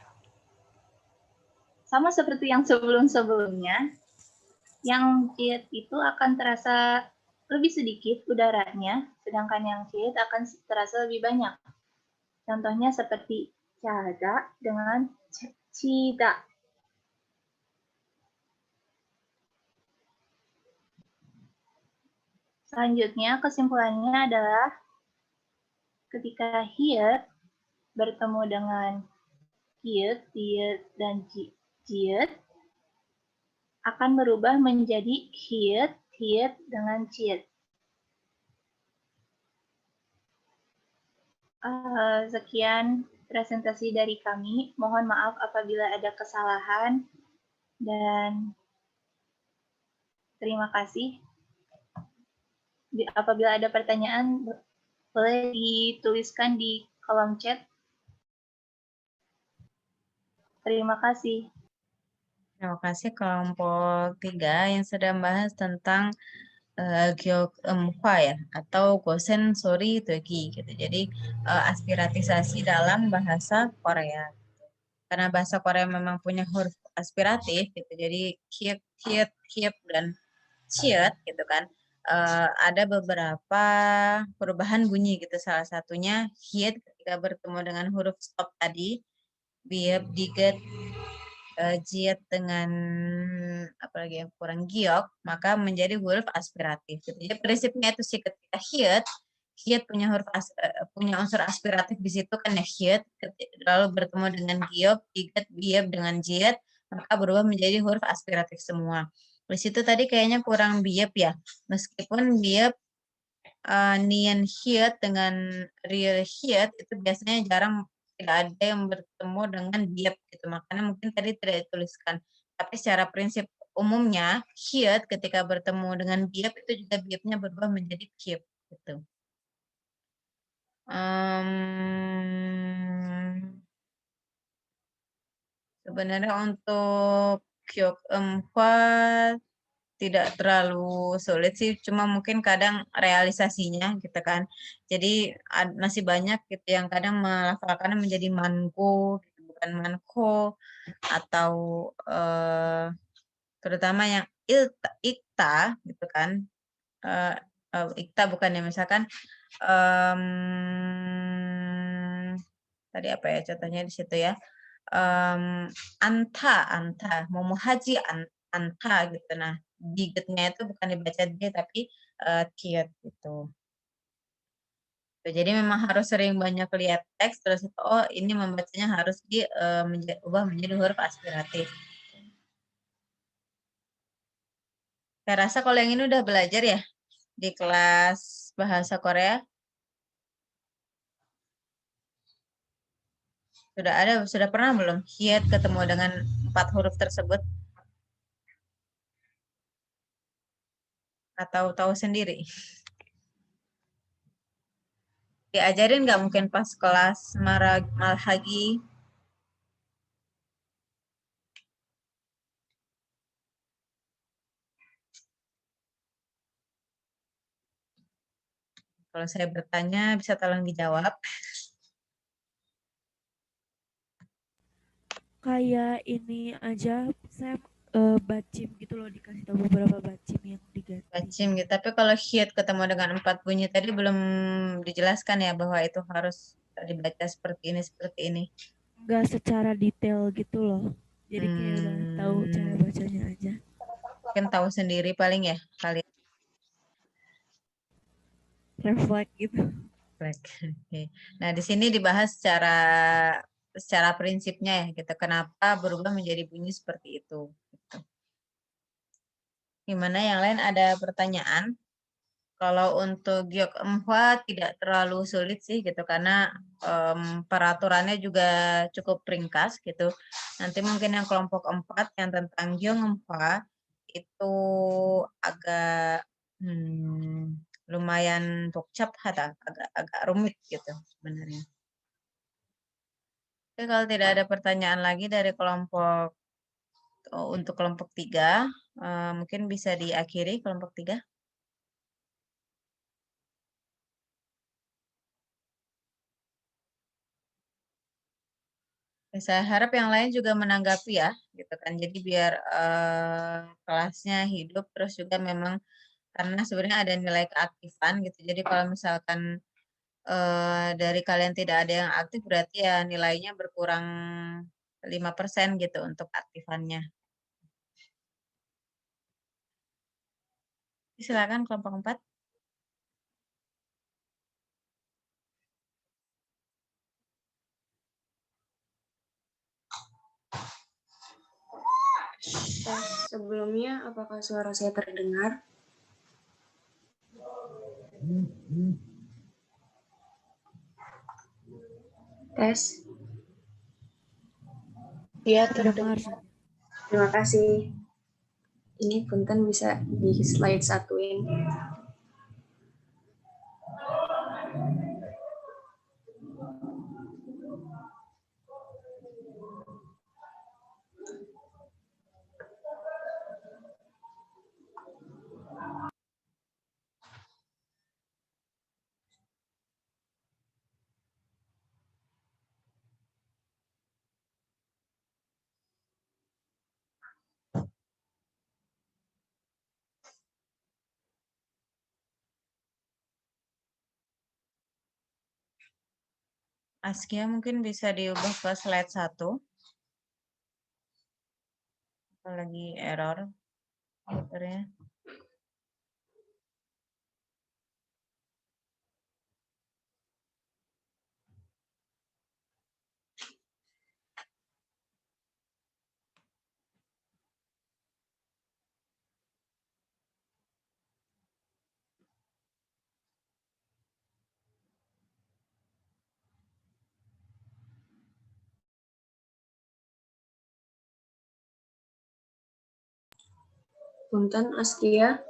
Sama seperti yang sebelum-sebelumnya, yang diet itu akan terasa lebih sedikit udaranya, sedangkan yang diet akan terasa lebih banyak. Contohnya seperti cada dengan cida. Selanjutnya, kesimpulannya adalah ketika hiet bertemu dengan hiet, diet, dan jiet, akan berubah menjadi hiet, hiet, dengan jiet. Sekian presentasi dari kami. Mohon maaf apabila ada kesalahan, dan terima kasih. Apabila ada pertanyaan, boleh dituliskan di kolom chat. Terima kasih. Terima kasih kelompok 3 yang sedang membahas tentang gyeokemhwa ya, atau gosen sori dogi gitu. Jadi aspiratisasi dalam bahasa Korea. Karena bahasa Korea memang punya huruf aspiratif gitu. Jadi kiep, kiep, kiep, dan ciet gitu kan. Ada beberapa perubahan bunyi gitu. Salah satunya hiet ketika bertemu dengan huruf stop tadi, biep, diget, jiet dengan apalagi yang kurang giok, maka menjadi huruf aspiratif. Jadi prinsipnya itu sih, ketika hiet punya punya unsur aspiratif di situ kan ya, hiet, lalu bertemu dengan giok, diget, biep dengan jiet, maka berubah menjadi huruf aspiratif semua. Di situ tadi kayaknya kurang biep ya, meskipun biep nian hiet dengan real hiet itu biasanya jarang, tidak ada yang bertemu dengan biep gitu, makanya mungkin tadi tidak dituliskan. Tapi secara prinsip umumnya hiet ketika bertemu dengan biep itu juga biepnya berubah menjadi kiep gitu. Sebenarnya untuk gyeokemhwa tidak terlalu sulit sih, cuma mungkin kadang realisasinya gitu kan. Jadi masih banyak gitu yang kadang melafalkannya menjadi mango, gitu, bukan manko, atau terutama yang ikta gitu kan. Ikta bukan ya, misalkan tadi apa ya contohnya di situ ya. Anta, momo haji anta gitu. Nah, digetnya itu bukan dibaca D tapi tiet gitu. Jadi memang harus sering banyak lihat teks terus oh ini membacanya harus diubah menjadi huruf aspiratif. Saya rasa kalau yang ini udah belajar ya di kelas bahasa Korea. Sudah pernah belum Hiet ketemu dengan 4 huruf tersebut? Atau tahu sendiri? Diajarin nggak mungkin pas kelas Malhagi? Kalau saya bertanya bisa tolong dijawab. Kayak ini aja saya bacim gitu loh, dikasih tahu beberapa bacim yang diganti. Bacim gitu. Tapi kalau Hiet ketemu dengan 4 bunyi tadi belum dijelaskan ya bahwa itu harus dibaca seperti ini. Nggak secara detail gitu loh. Jadi kayak udah tahu cara bacanya aja. Mungkin tahu sendiri paling ya kalian. Refleks gitu. Oke. Nah, di sini dibahas secara prinsipnya ya gitu. Kenapa berubah menjadi bunyi seperti itu? Gitu. Gimana yang lain ada pertanyaan? Kalau untuk giok empat tidak terlalu sulit sih gitu karena peraturannya juga cukup ringkas gitu. Nanti mungkin yang kelompok 4 yang tentang giok empat itu agak lumayan tokcap agak rumit gitu sebenarnya. Oke, kalau tidak ada pertanyaan lagi dari untuk kelompok 3, mungkin bisa diakhiri kelompok 3. Saya harap yang lain juga menanggapi ya, gitu kan. Jadi biar kelasnya hidup, terus juga memang karena sebenarnya ada nilai keaktifan gitu. Jadi kalau misalkan dari kalian tidak ada yang aktif, berarti ya nilainya berkurang 5% gitu untuk aktifannya. Silakan kelompok 4. Sebelumnya, apakah suara saya terdengar? Tes. Iya, terdengar. Terima kasih. Ini punten bisa di slide satuin. Askia mungkin bisa diubah ke slide 1. Lagi error. Komputernya. Punten, Askia.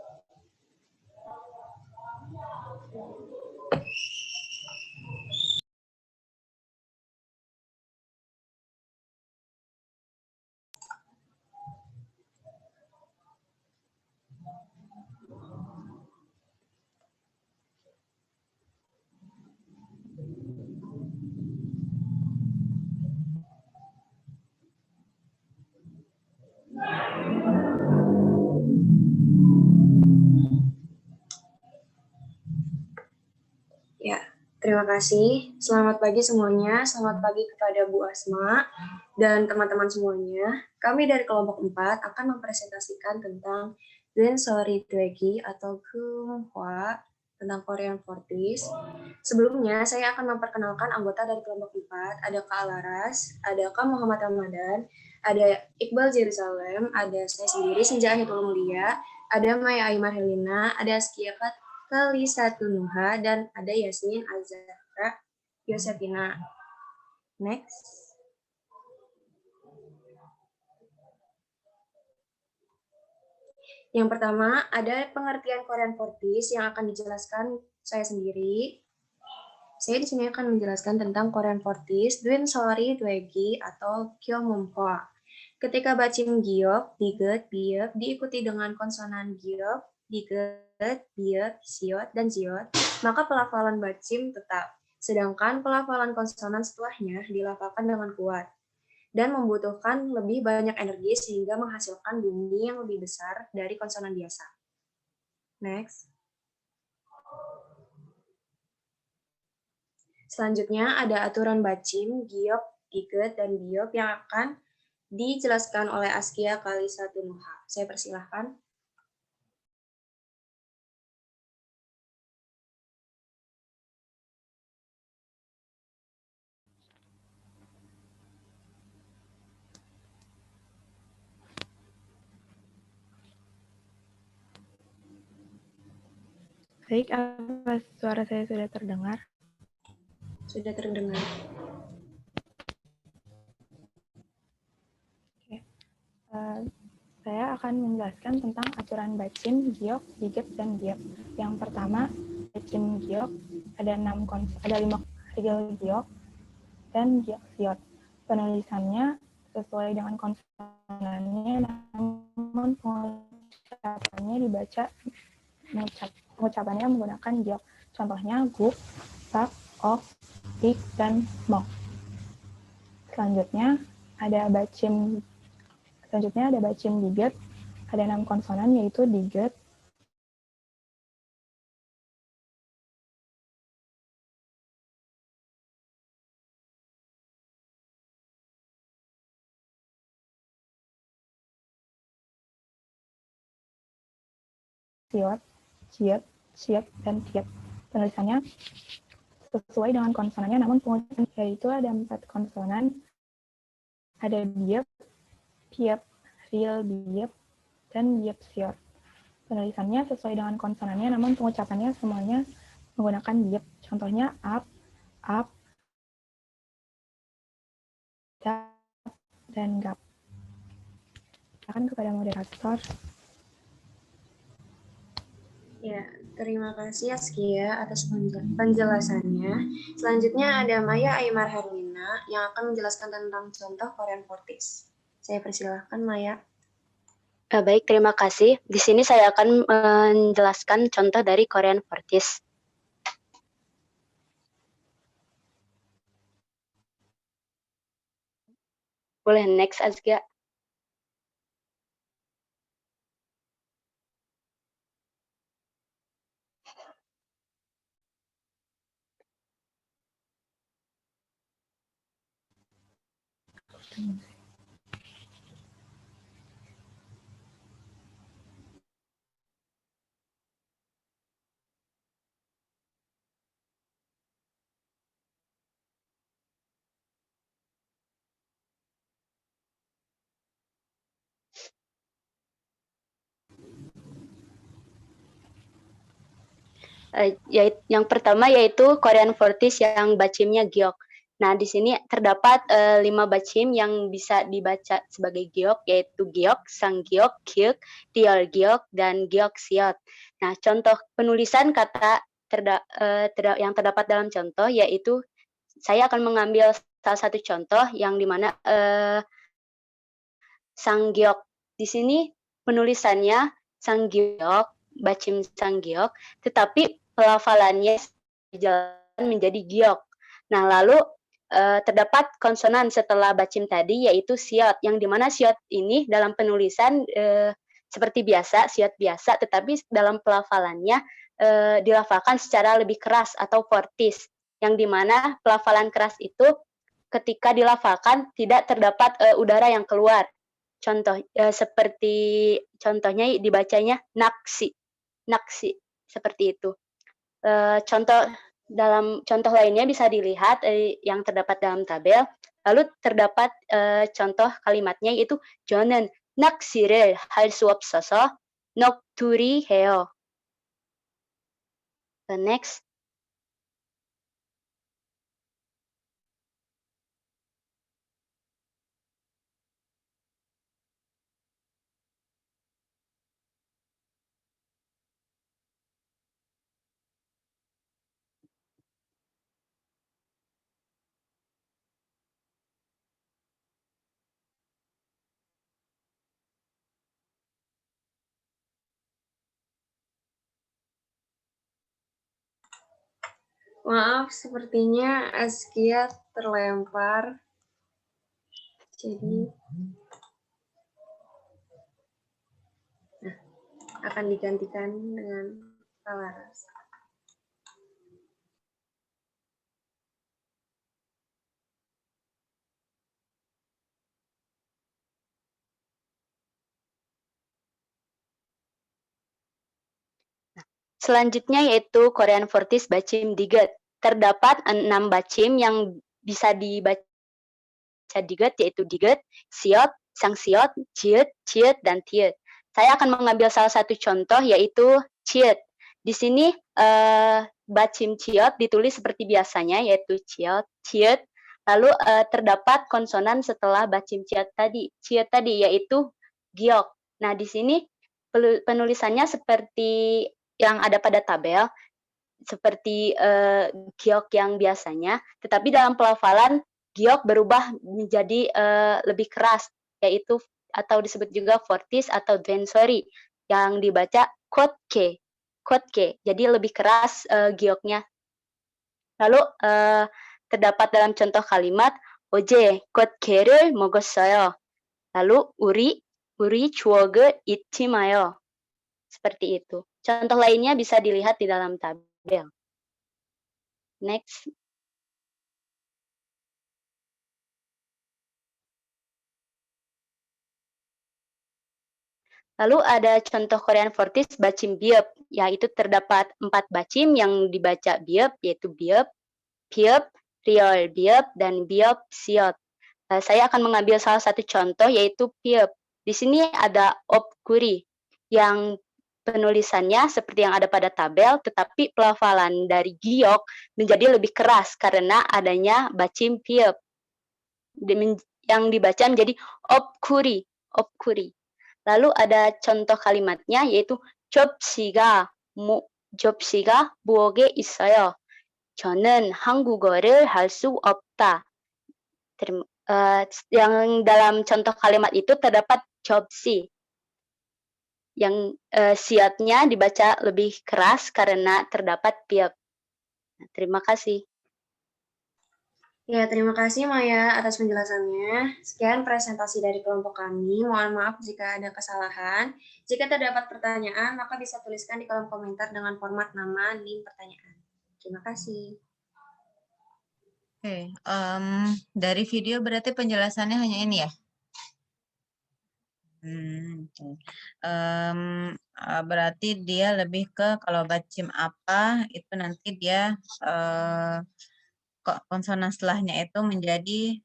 Ya, terima kasih. Selamat pagi semuanya. Selamat pagi kepada Bu Asma dan teman-teman semuanya. Kami dari kelompok 4 akan mempresentasikan tentang Duen Sori Twegi atau Kumhwa tentang Korean Forties. Sebelumnya, saya akan memperkenalkan anggota dari kelompok 4. Ada Kak Laras, ada Kak Muhammad Ramadan, ada Iqbal Jerusalem, ada saya sendiri, Senja Ahitul Mulia, ada Maya Aymar Helina, ada Askia Kalisa Tunuha, dan ada Yasmin Azahra Yosefina. Next. Yang pertama, ada pengertian Korean Forties yang akan dijelaskan saya sendiri. Saya di sini akan menjelaskan tentang Korean Forties, Duen Sori Dwegi atau Kyomumhwa. Ketika bacim giok, diget, biep diikuti dengan konsonan giok, diget, biep, siot, dan ziot, maka pelafalan bacim tetap. Sedangkan pelafalan konsonan setelahnya dilafalkan dengan kuat dan membutuhkan lebih banyak energi sehingga menghasilkan bunyi yang lebih besar dari konsonan biasa. Next. Selanjutnya ada aturan bacim, giok, diget, dan biop yang akan dijelaskan oleh Askia Kalisa Tunuha. Saya persilahkan. Baik, apa suara saya sudah terdengar? Sudah terdengar. Oke. Saya akan menjelaskan tentang aturan bacim, giok, diget, dan biop. Yang pertama, bacim giok ada 5 real giok dan giok siot. Penulisannya sesuai dengan konsonannya, namun pengucapannya dibaca pengucapannya menggunakan giok. Contohnya guk, sak, ok, ik, dan mok. Selanjutnya ada bacim diget, ada 6 konsonan yaitu diget, siot, ciet, ciet, dan tiet. Penulisannya sesuai dengan konsonannya, namun pengucapan yaitu ada 4 konsonan, ada biep, piep, real biep, dan biep siot. Penulisannya sesuai dengan konsonannya, namun pengucapannya semuanya menggunakan biep. Contohnya up, dap, dan gap. Silakan kepada moderator. Ya, terima kasih Askia atas penjelasannya. Selanjutnya ada Maya Aymar Herlina yang akan menjelaskan tentang contoh Korean Forties. Saya persilahkan Maya. Baik, terima kasih. Di sini saya akan menjelaskan contoh dari Korean Forties. Boleh next, Askia. Yang pertama yaitu Korean Forties yang bacimnya giok. Nah, di sini terdapat 5 bacim yang bisa dibaca sebagai giok, yaitu giok, sanggiok, kyuk, tiolgiok, dan giok siot. Nah, contoh penulisan kata yang terdapat dalam contoh yaitu saya akan mengambil salah satu contoh yang dimana sanggiok. Di sini penulisannya sanggiok, bacim sanggiok, tetapi pelafalannya jalan menjadi giok. Nah, lalu terdapat konsonan setelah bacim tadi yaitu siot, yang dimana siot ini dalam penulisan seperti biasa, siot biasa, tetapi dalam pelafalannya dilafalkan secara lebih keras atau fortis, yang dimana pelafalan keras itu ketika dilafalkan tidak terdapat udara yang keluar. seperti contohnya dibacanya naksi, naksi seperti itu. Contoh lainnya bisa dilihat yang terdapat dalam tabel. Lalu terdapat contoh kalimatnya yaitu 저는 낚시를 할 수 없어서 넋두리 해요. Next. Maaf, sepertinya Askia terlempar. Jadi akan digantikan dengan Laras. Selanjutnya yaitu Korean Fortis bacim diget. Terdapat 6 bacim yang bisa dibaca diget, yaitu diget, siot, sangsiot, jiet, ciet, dan tiet. Saya akan mengambil salah satu contoh yaitu ciet. Di sini bacim ciot ditulis seperti biasanya yaitu ciot, ciet. Lalu terdapat konsonan setelah bacim ciet tadi yaitu giok. Nah, di sini penulisannya seperti yang ada pada tabel, seperti giok yang biasanya, tetapi dalam pelafalan giok berubah menjadi lebih keras, yaitu atau disebut juga fortis atau dvensori, yang dibaca kotke, jadi lebih keras gioknya. Lalu terdapat dalam contoh kalimat, 어제 kotke를 먹었어요. Lalu 우리 추억을 잊지 마요. Seperti itu. Contoh lainnya bisa dilihat di dalam tabel. Next. Lalu ada contoh Korean Fortis bacim biep, yaitu terdapat 4 bacim yang dibaca biep, yaitu biep, piep, riol biep, dan biep siot. Saya akan mengambil salah satu contoh yaitu piep. Di sini ada opkuri yang penulisannya seperti yang ada pada tabel, tetapi pelafalan dari giok menjadi lebih keras karena adanya bacim piep yang dibaca menjadi opkuri. Lalu ada contoh kalimatnya yaitu 접시가 부엌에 있어요. 저는 한국어를 할 수 없다. Yang dalam contoh kalimat itu terdapat 접시 yang siatnya dibaca lebih keras karena terdapat piep. Terima kasih. Ya, terima kasih Maya atas penjelasannya. Sekian presentasi dari kelompok kami. Mohon maaf jika ada kesalahan. Jika terdapat pertanyaan, maka bisa tuliskan di kolom komentar dengan format nama, link pertanyaan. Terima kasih. Oke, dari video berarti penjelasannya hanya ini ya? Berarti dia lebih ke kalau bacim apa itu nanti dia konsonan setelahnya itu menjadi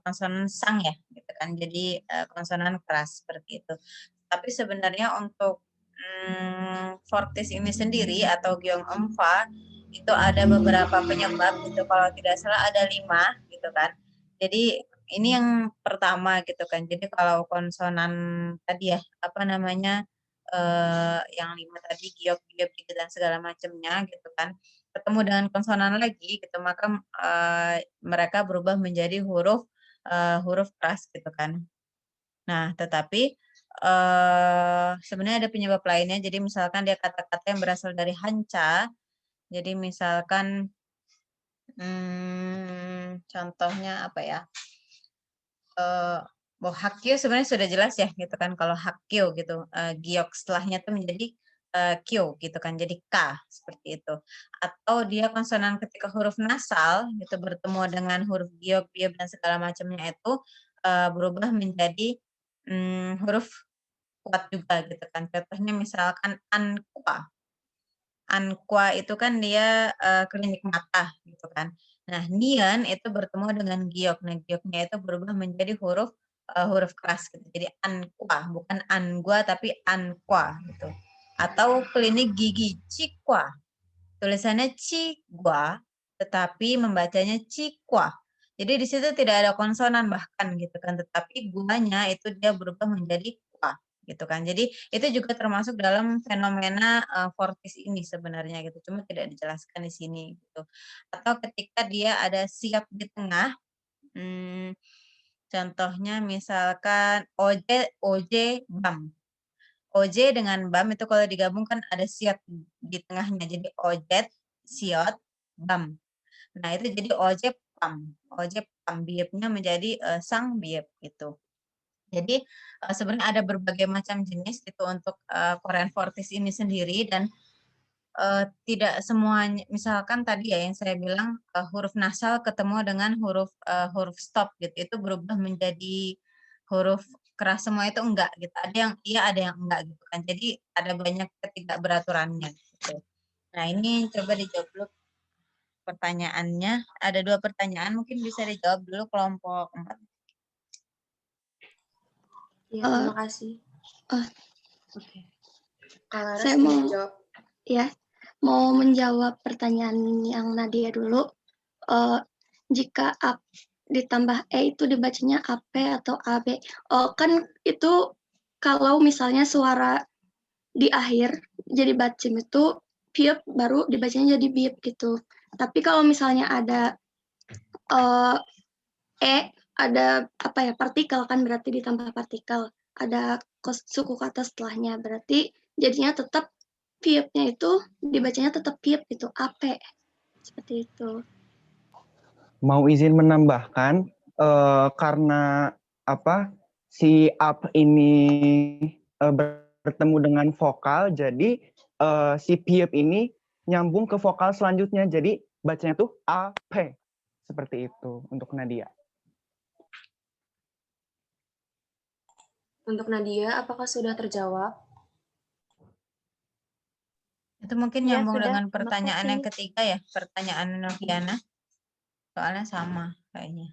konsonan sang ya, gitu kan? Jadi konsonan keras seperti itu. Tapi sebenarnya untuk fortis ini sendiri atau gyeongomfa itu ada beberapa penyebab gitu. Kalau tidak salah ada 5 gitu kan. Jadi ini yang pertama gitu kan. Jadi kalau konsonan tadi ya apa namanya yang 5 tadi giok gitu dan segala macamnya gitu kan ketemu dengan konsonan lagi gitu maka mereka berubah menjadi huruf keras gitu kan. Nah tetapi sebenarnya ada penyebab lainnya. Jadi misalkan dia kata-kata yang berasal dari hanca. Jadi misalkan contohnya apa ya? Hakkyo sebenarnya sudah jelas ya gitu kan kalau hakkyo gitu giok setelahnya tuh menjadi kyo gitu kan jadi k seperti itu atau dia konsonan ketika huruf nasal gitu bertemu dengan huruf giok biep dan segala macamnya itu berubah menjadi huruf kuat juga gitu kan. Contohnya misalkan anqua. Anqua itu kan dia klinik mata gitu kan. Nah, nian itu bertemu dengan giok. Nah, gioknya itu berubah menjadi huruf keras gitu. Jadi anqua, bukan angua tapi anqua gitu. Atau klinik gigi cikwa. Tulisannya cikwa, tetapi membacanya cikwa. Jadi di situ tidak ada konsonan bahkan gitu kan, tetapi guanya itu dia berubah menjadi kwa gitu kan. Jadi itu juga termasuk dalam fenomena fortis ini sebenarnya gitu, cuma tidak dijelaskan di sini gitu. Atau ketika dia ada siap di tengah, contohnya misalkan oje, oje, bam. OJ dengan BAM itu kalau digabungkan ada siot di tengahnya. Jadi ojet, siot, BAM. Nah, itu jadi ojek PAM. Ojek PAM biepnya menjadi sang biep gitu. Jadi sebenarnya ada berbagai macam jenis gitu untuk Korean Fortis ini sendiri dan tidak semuanya misalkan tadi ya yang saya bilang huruf nasal ketemu dengan huruf stop gitu itu berubah menjadi huruf keras semua itu enggak gitu. Ada yang iya, ada yang enggak gitu kan. Jadi ada banyak ketidakberaturannya gitu. Nah, ini coba dijawab dulu pertanyaannya. Ada 2 pertanyaan mungkin bisa dijawab dulu kelompok 4. Iya, terima kasih. Oke. Kalau Saya Laras mau jawab. ya mau menjawab pertanyaan yang Nadia dulu. Jika ditambah E itu dibacanya AP atau AB. Kan itu kalau misalnya suara di akhir jadi bacim itu piep baru dibacanya jadi biep gitu. Tapi kalau misalnya ada ada apa ya partikel kan berarti ditambah partikel ada suku kata setelahnya berarti jadinya tetap piepnya itu dibacanya tetap piep itu AP seperti itu. Mau izin menambahkan karena apa si up ini bertemu dengan vokal jadi si piep ini nyambung ke vokal selanjutnya jadi bacanya tuh AP seperti itu untuk Nadia. Untuk Nadia, apakah sudah terjawab? Itu mungkin Ya, nyambung sudah. dengan Terima pertanyaan yang kasih. ketiga ya, pertanyaan Noviana. Soalnya sama kayaknya.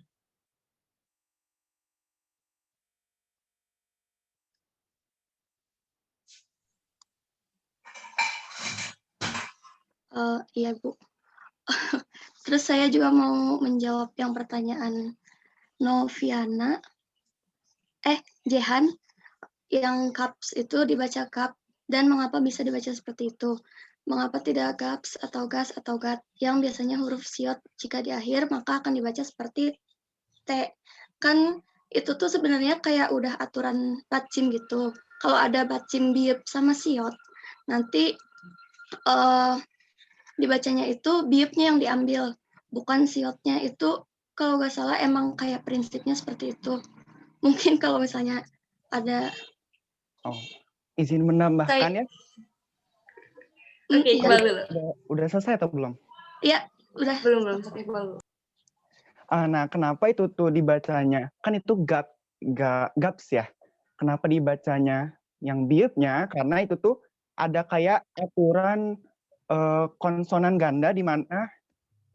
Iya Bu. Terus saya juga mau menjawab yang pertanyaan Noviana. Jehan yang caps itu dibaca cup dan mengapa bisa dibaca seperti itu? Mengapa tidak gaps atau gas atau gat yang biasanya huruf siot jika di akhir maka akan dibaca seperti T. Kan itu tuh sebenarnya kayak udah aturan bacim gitu. Kalau ada bacim biep sama siot, nanti dibacanya itu biepnya yang diambil, bukan siotnya. Itu kalau nggak salah emang kayak prinsipnya seperti itu. Mungkin kalau misalnya ada izin menambahkan ya. Oke, Iqbal dulu. Udah selesai atau belum? Iya, udah. Belum, sampai Iqbal. Nah, kenapa itu tuh dibacanya? Kan itu gaps ya. Kenapa dibacanya yang biepnya? Karena itu tuh ada kayak aturan konsonan ganda di mana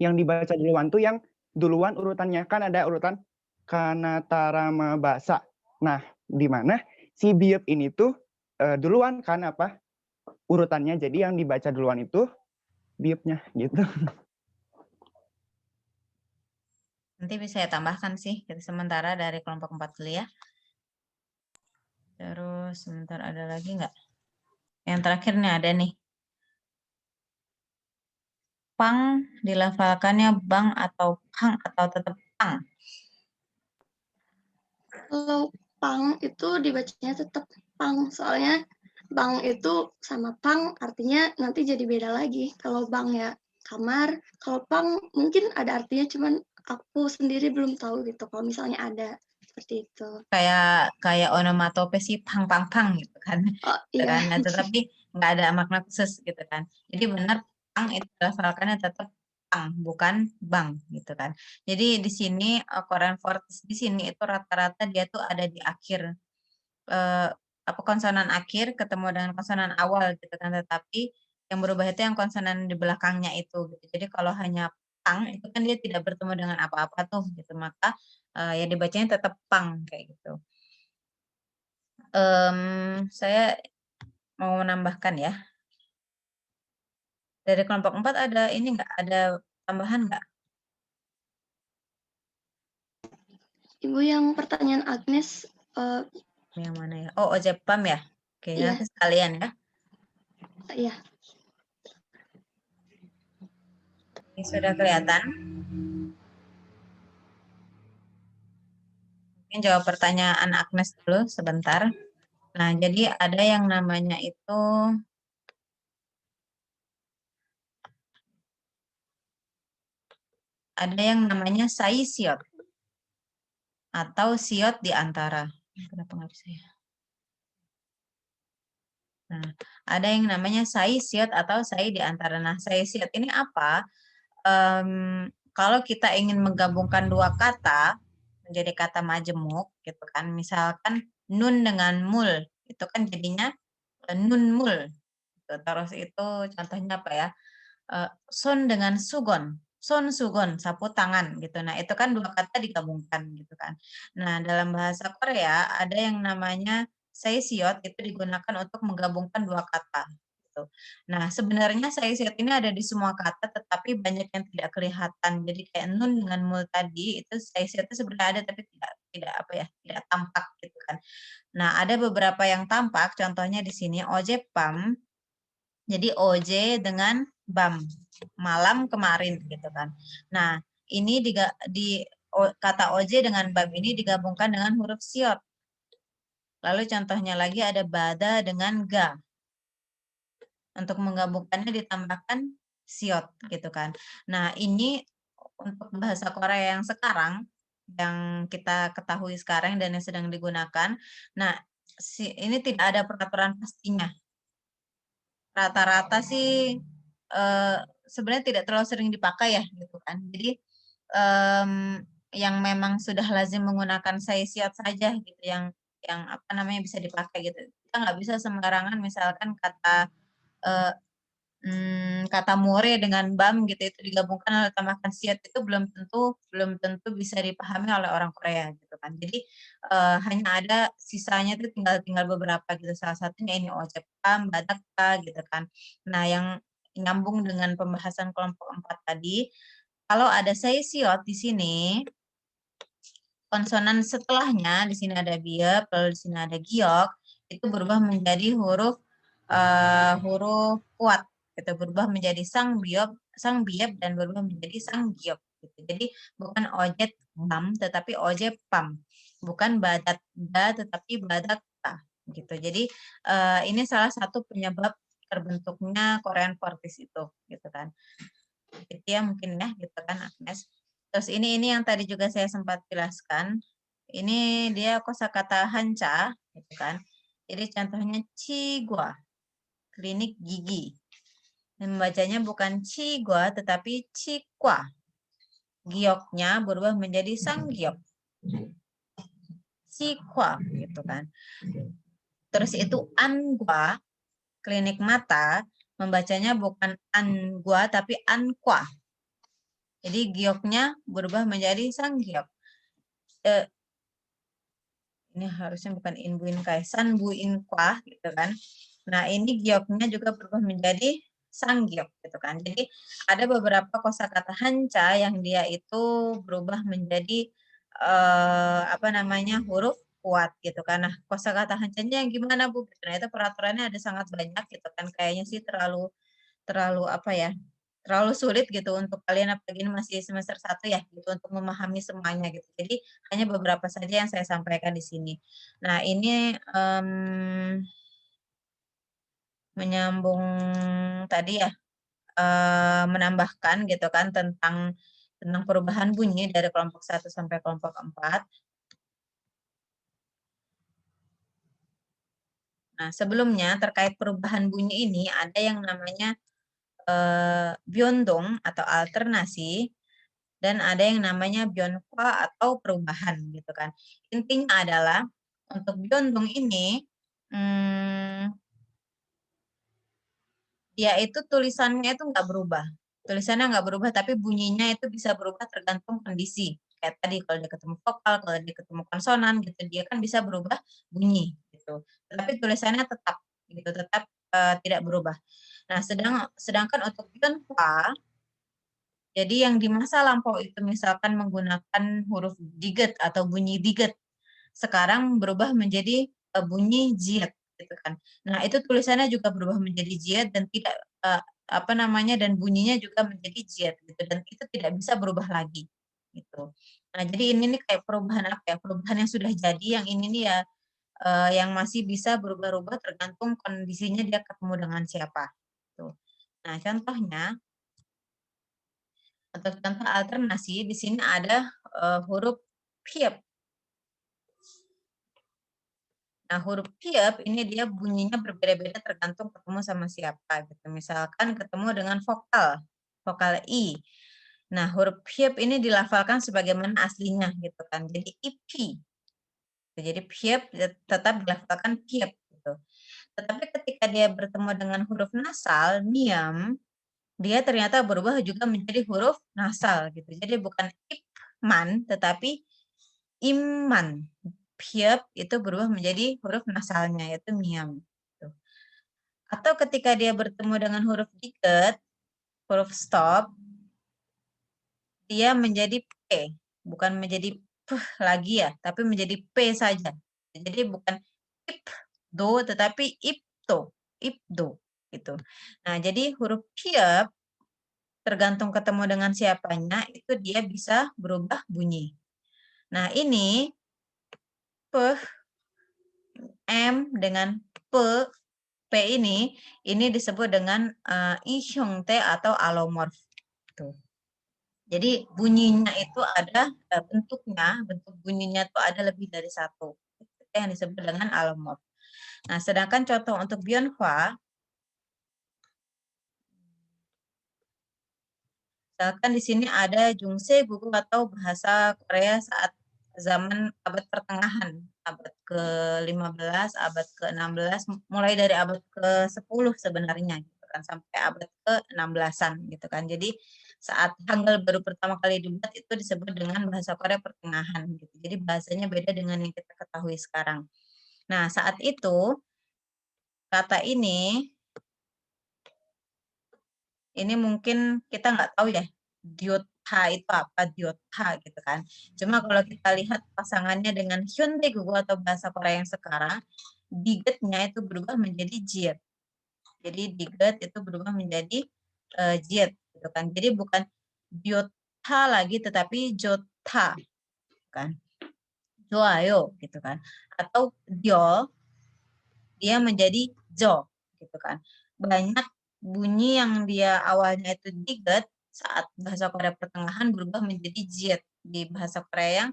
yang dibaca duluan tuh yang duluan urutannya kan ada urutan kanatarama basa. Nah, di mana si biep ini tuh duluan kan apa urutannya. Jadi yang dibaca duluan itu biepnya gitu. Nanti bisa saya tambahkan sih sementara dari kelompok 4 dulu ya. Terus sebentar ada lagi nggak? Yang terakhir nih ada nih. Pang dilafalkannya bang atau pang atau tetap pang? Kalau pang itu dibacanya tetap pang, soalnya bang itu sama pang artinya nanti jadi beda lagi. Kalau bang ya kamar, kalau pang mungkin ada artinya cuman aku sendiri belum tahu gitu kalau misalnya ada seperti itu. Kayak onomatope sih pang pang pang gitu kan. Iya. Nah, tetapi nggak ada makna khusus gitu kan. Jadi benar pang itu dilafalkannya tetap pang bukan bang gitu kan. Jadi di sini Korean Fortis di sini itu rata-rata dia tuh ada di akhir konsonan akhir ketemu dengan konsonan awal gitu kan, tetapi yang berubah itu yang konsonan di belakangnya itu gitu. Jadi kalau hanya pang itu kan dia tidak bertemu dengan apa-apa tuh gitu, maka ya dibacanya tetap pang kayak gitu. Saya mau menambahkan ya. Dari kelompok 4 ada ini enggak, ada tambahan enggak? Ibu yang pertanyaan Agnes, Yang mana ya? Oh, Ojepam ya? Oke, Iya. nanti sekalian ya. Iya. Ini sudah kelihatan? Mungkin jawab pertanyaan Agnes dulu sebentar. Nah, jadi ada yang namanya itu saisiot atau siot di antara. Kenapa nggak bisa ya? Nah, ada yang namanya saisiot atau sai di antara. Nah, saisiot ini apa? Kalau kita ingin menggabungkan dua kata menjadi kata majemuk gitu kan, misalkan nun dengan mul, itu kan jadinya nun mul. Terus itu contohnya apa ya? Son dengan sugon, son sugon, sapu tangan gitu. Nah, itu kan dua kata digabungkan gitu kan. Nah, dalam bahasa Korea ada yang namanya saesiot, itu digunakan untuk menggabungkan dua kata gitu. Nah, sebenarnya saesiot ini ada di semua kata tetapi banyak yang tidak kelihatan. Jadi kayak nun dengan mul tadi itu saesiot itu sebenarnya ada tapi tidak apa ya, tidak tampak gitu kan. Nah, ada beberapa yang tampak, contohnya di sini ojepam. Jadi OJ dengan BAM, malam kemarin gitu kan. Nah, ini kata OJ dengan BAM ini digabungkan dengan huruf siot. Lalu contohnya lagi ada bada dengan ga. Untuk menggabungkannya ditambahkan siot gitu kan. Nah, ini untuk bahasa Korea yang sekarang, yang kita ketahui sekarang dan yang sedang digunakan. Nah, ini tidak ada peraturan pastinya. Rata-rata sih sebenarnya tidak terlalu sering dipakai ya gitu kan. Jadi yang memang sudah lazim menggunakan saisiot saja gitu yang apa namanya bisa dipakai gitu. Kita nggak bisa sembarangan misalkan kata more dengan bam gitu itu digabungkan lalu tambahkan siot itu belum tentu bisa dipahami oleh orang Korea gitu kan. Jadi hanya ada sisanya itu tinggal beberapa gitu. Salah satunya ini ojepam, badakka gitu kan. Nah, yang nyambung dengan pembahasan kelompok 4 tadi, kalau ada saisiot di sini konsonan setelahnya di sini ada biep, lalu di sini ada giok, itu berubah menjadi huruf kuat. Gitu, berubah menjadi sang biep dan berubah menjadi sang giok. Gitu. Jadi bukan ojet bam tetapi ojet pam, bukan badat da tetapi badat ta. Gitu. Jadi ini salah satu penyebab terbentuknya Korean Fortis itu, gitu kan. Itu ya mungkin ya, gitu kan Agnes. Terus ini yang tadi juga saya sempat jelaskan. Ini dia kosakata hanca, gitu kan. Jadi contohnya cigua, klinik gigi. Membacanya bukan cigua tetapi cikwa. Gioknya berubah menjadi sang giok. Cikwa gitu kan. Terus itu angwa, klinik mata, membacanya bukan angwa tapi ankwa. Jadi gioknya berubah menjadi sang giok. Ini harusnya bukan inbuin kaisan, buin kwa gitu kan. Nah, ini gioknya juga berubah menjadi sanggiok gitu kan. Jadi ada beberapa kosakata hanca yang dia itu berubah menjadi huruf kuat gitu kan. Nah, kosakata hancanya yang gimana Bu? Nah, itu peraturannya ada sangat banyak gitu kan. Kayaknya sih terlalu terlalu sulit gitu untuk kalian apalagi masih semester 1 ya gitu untuk memahami semuanya gitu. Jadi hanya beberapa saja yang saya sampaikan di sini. Nah, ini menyambung tadi ya, menambahkan gitu kan tentang perubahan bunyi dari kelompok 1 sampai kelompok 4. Nah, sebelumnya terkait perubahan bunyi ini ada yang namanya byondong atau alternasi dan ada yang namanya byonkwa atau perubahan gitu kan. Intinya adalah untuk Byondong ini, dia itu tulisannya itu nggak berubah. Tulisannya nggak berubah, tapi bunyinya itu bisa berubah tergantung kondisi. Kayak tadi kalau dia ketemu vokal, kalau dia ketemu konsonan gitu, dia kan bisa berubah bunyi gitu. Tapi tulisannya tetap gitu, tetap tidak berubah. Nah, sedangkan untuk Byonhwa, jadi yang di masa lampau itu misalkan menggunakan huruf diget atau bunyi diget, sekarang berubah menjadi bunyi jiet gitu kan. Nah, itu tulisannya juga berubah menjadi jiet dan tidak apa namanya, dan bunyinya juga menjadi jiet gitu, dan itu tidak bisa berubah lagi gitu. Nah, jadi ini nih kayak perubahan apa ya? Perubahan yang sudah jadi, yang ini nih ya yang masih bisa berubah-ubah tergantung kondisinya dia ketemu dengan siapa. Tuh. Nah, contohnya untuk contoh alternasi di sini ada huruf piep. Nah, huruf piep ini dia bunyinya berbeda-beda tergantung ketemu sama siapa gitu. Misalkan ketemu dengan vokal I. Nah, huruf piep ini dilafalkan sebagaimana aslinya gitu kan. Jadi IP. Jadi piep tetap dilafalkan piep gitu. Tetapi ketika dia bertemu dengan huruf nasal, miam, dia ternyata berubah juga menjadi huruf nasal gitu. Jadi bukan ipman tetapi iman. Piep itu berubah menjadi huruf nasalnya, yaitu miam. Gitu. Atau ketika dia bertemu dengan huruf diket, huruf stop, dia menjadi P, bukan menjadi P lagi ya, tapi menjadi P saja. Jadi bukan ip, do, tetapi ipto, ipdo. Gitu. Nah, jadi huruf piep, tergantung ketemu dengan siapanya, itu dia bisa berubah bunyi. Nah, ini P, M dengan P ini disebut dengan ihyongte atau alomorf. Tuh. Jadi bunyinya itu ada bentuk bunyinya itu ada lebih dari satu. Itu yang disebut dengan alomorf. Nah, sedangkan contoh untuk Byonhwa, misalkan di sini ada Jungse Gugu atau bahasa Korea saat zaman abad pertengahan, abad ke-15, abad ke-16, mulai dari abad ke-10 sebenarnya gitu kan, sampai abad ke-16-an gitu kan. Jadi saat Hangul baru pertama kali dibuat itu disebut dengan bahasa Korea pertengahan gitu. Jadi bahasanya beda dengan yang kita ketahui sekarang. Nah, saat itu kata ini mungkin kita nggak tahu ya, diotha itu apa, diotha gitu kan. Cuma kalau kita lihat pasangannya dengan Hyundai Gugu atau bahasa Korea yang sekarang, digetnya itu berubah menjadi jiet. Jadi diget itu berubah menjadi jiet gitu kan. Jadi bukan diotha lagi tetapi jotha kan. Joayo gitu kan. Atau dio, dia menjadi jo gitu kan. Banyak bunyi yang dia awalnya itu diget, saat bahasa Korea pertengahan berubah menjadi jiet di bahasa Korea yang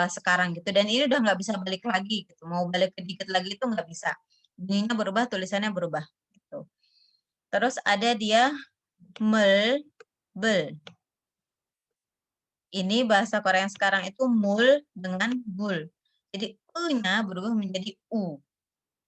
sekarang gitu. Dan ini udah nggak bisa balik lagi gitu. Mau balik ke diget lagi itu nggak bisa. Bunyinya berubah, tulisannya berubah gitu. Terus ada dia mel, bel. Ini bahasa Korea yang sekarang itu mul dengan bul. Jadi u-nya berubah menjadi u.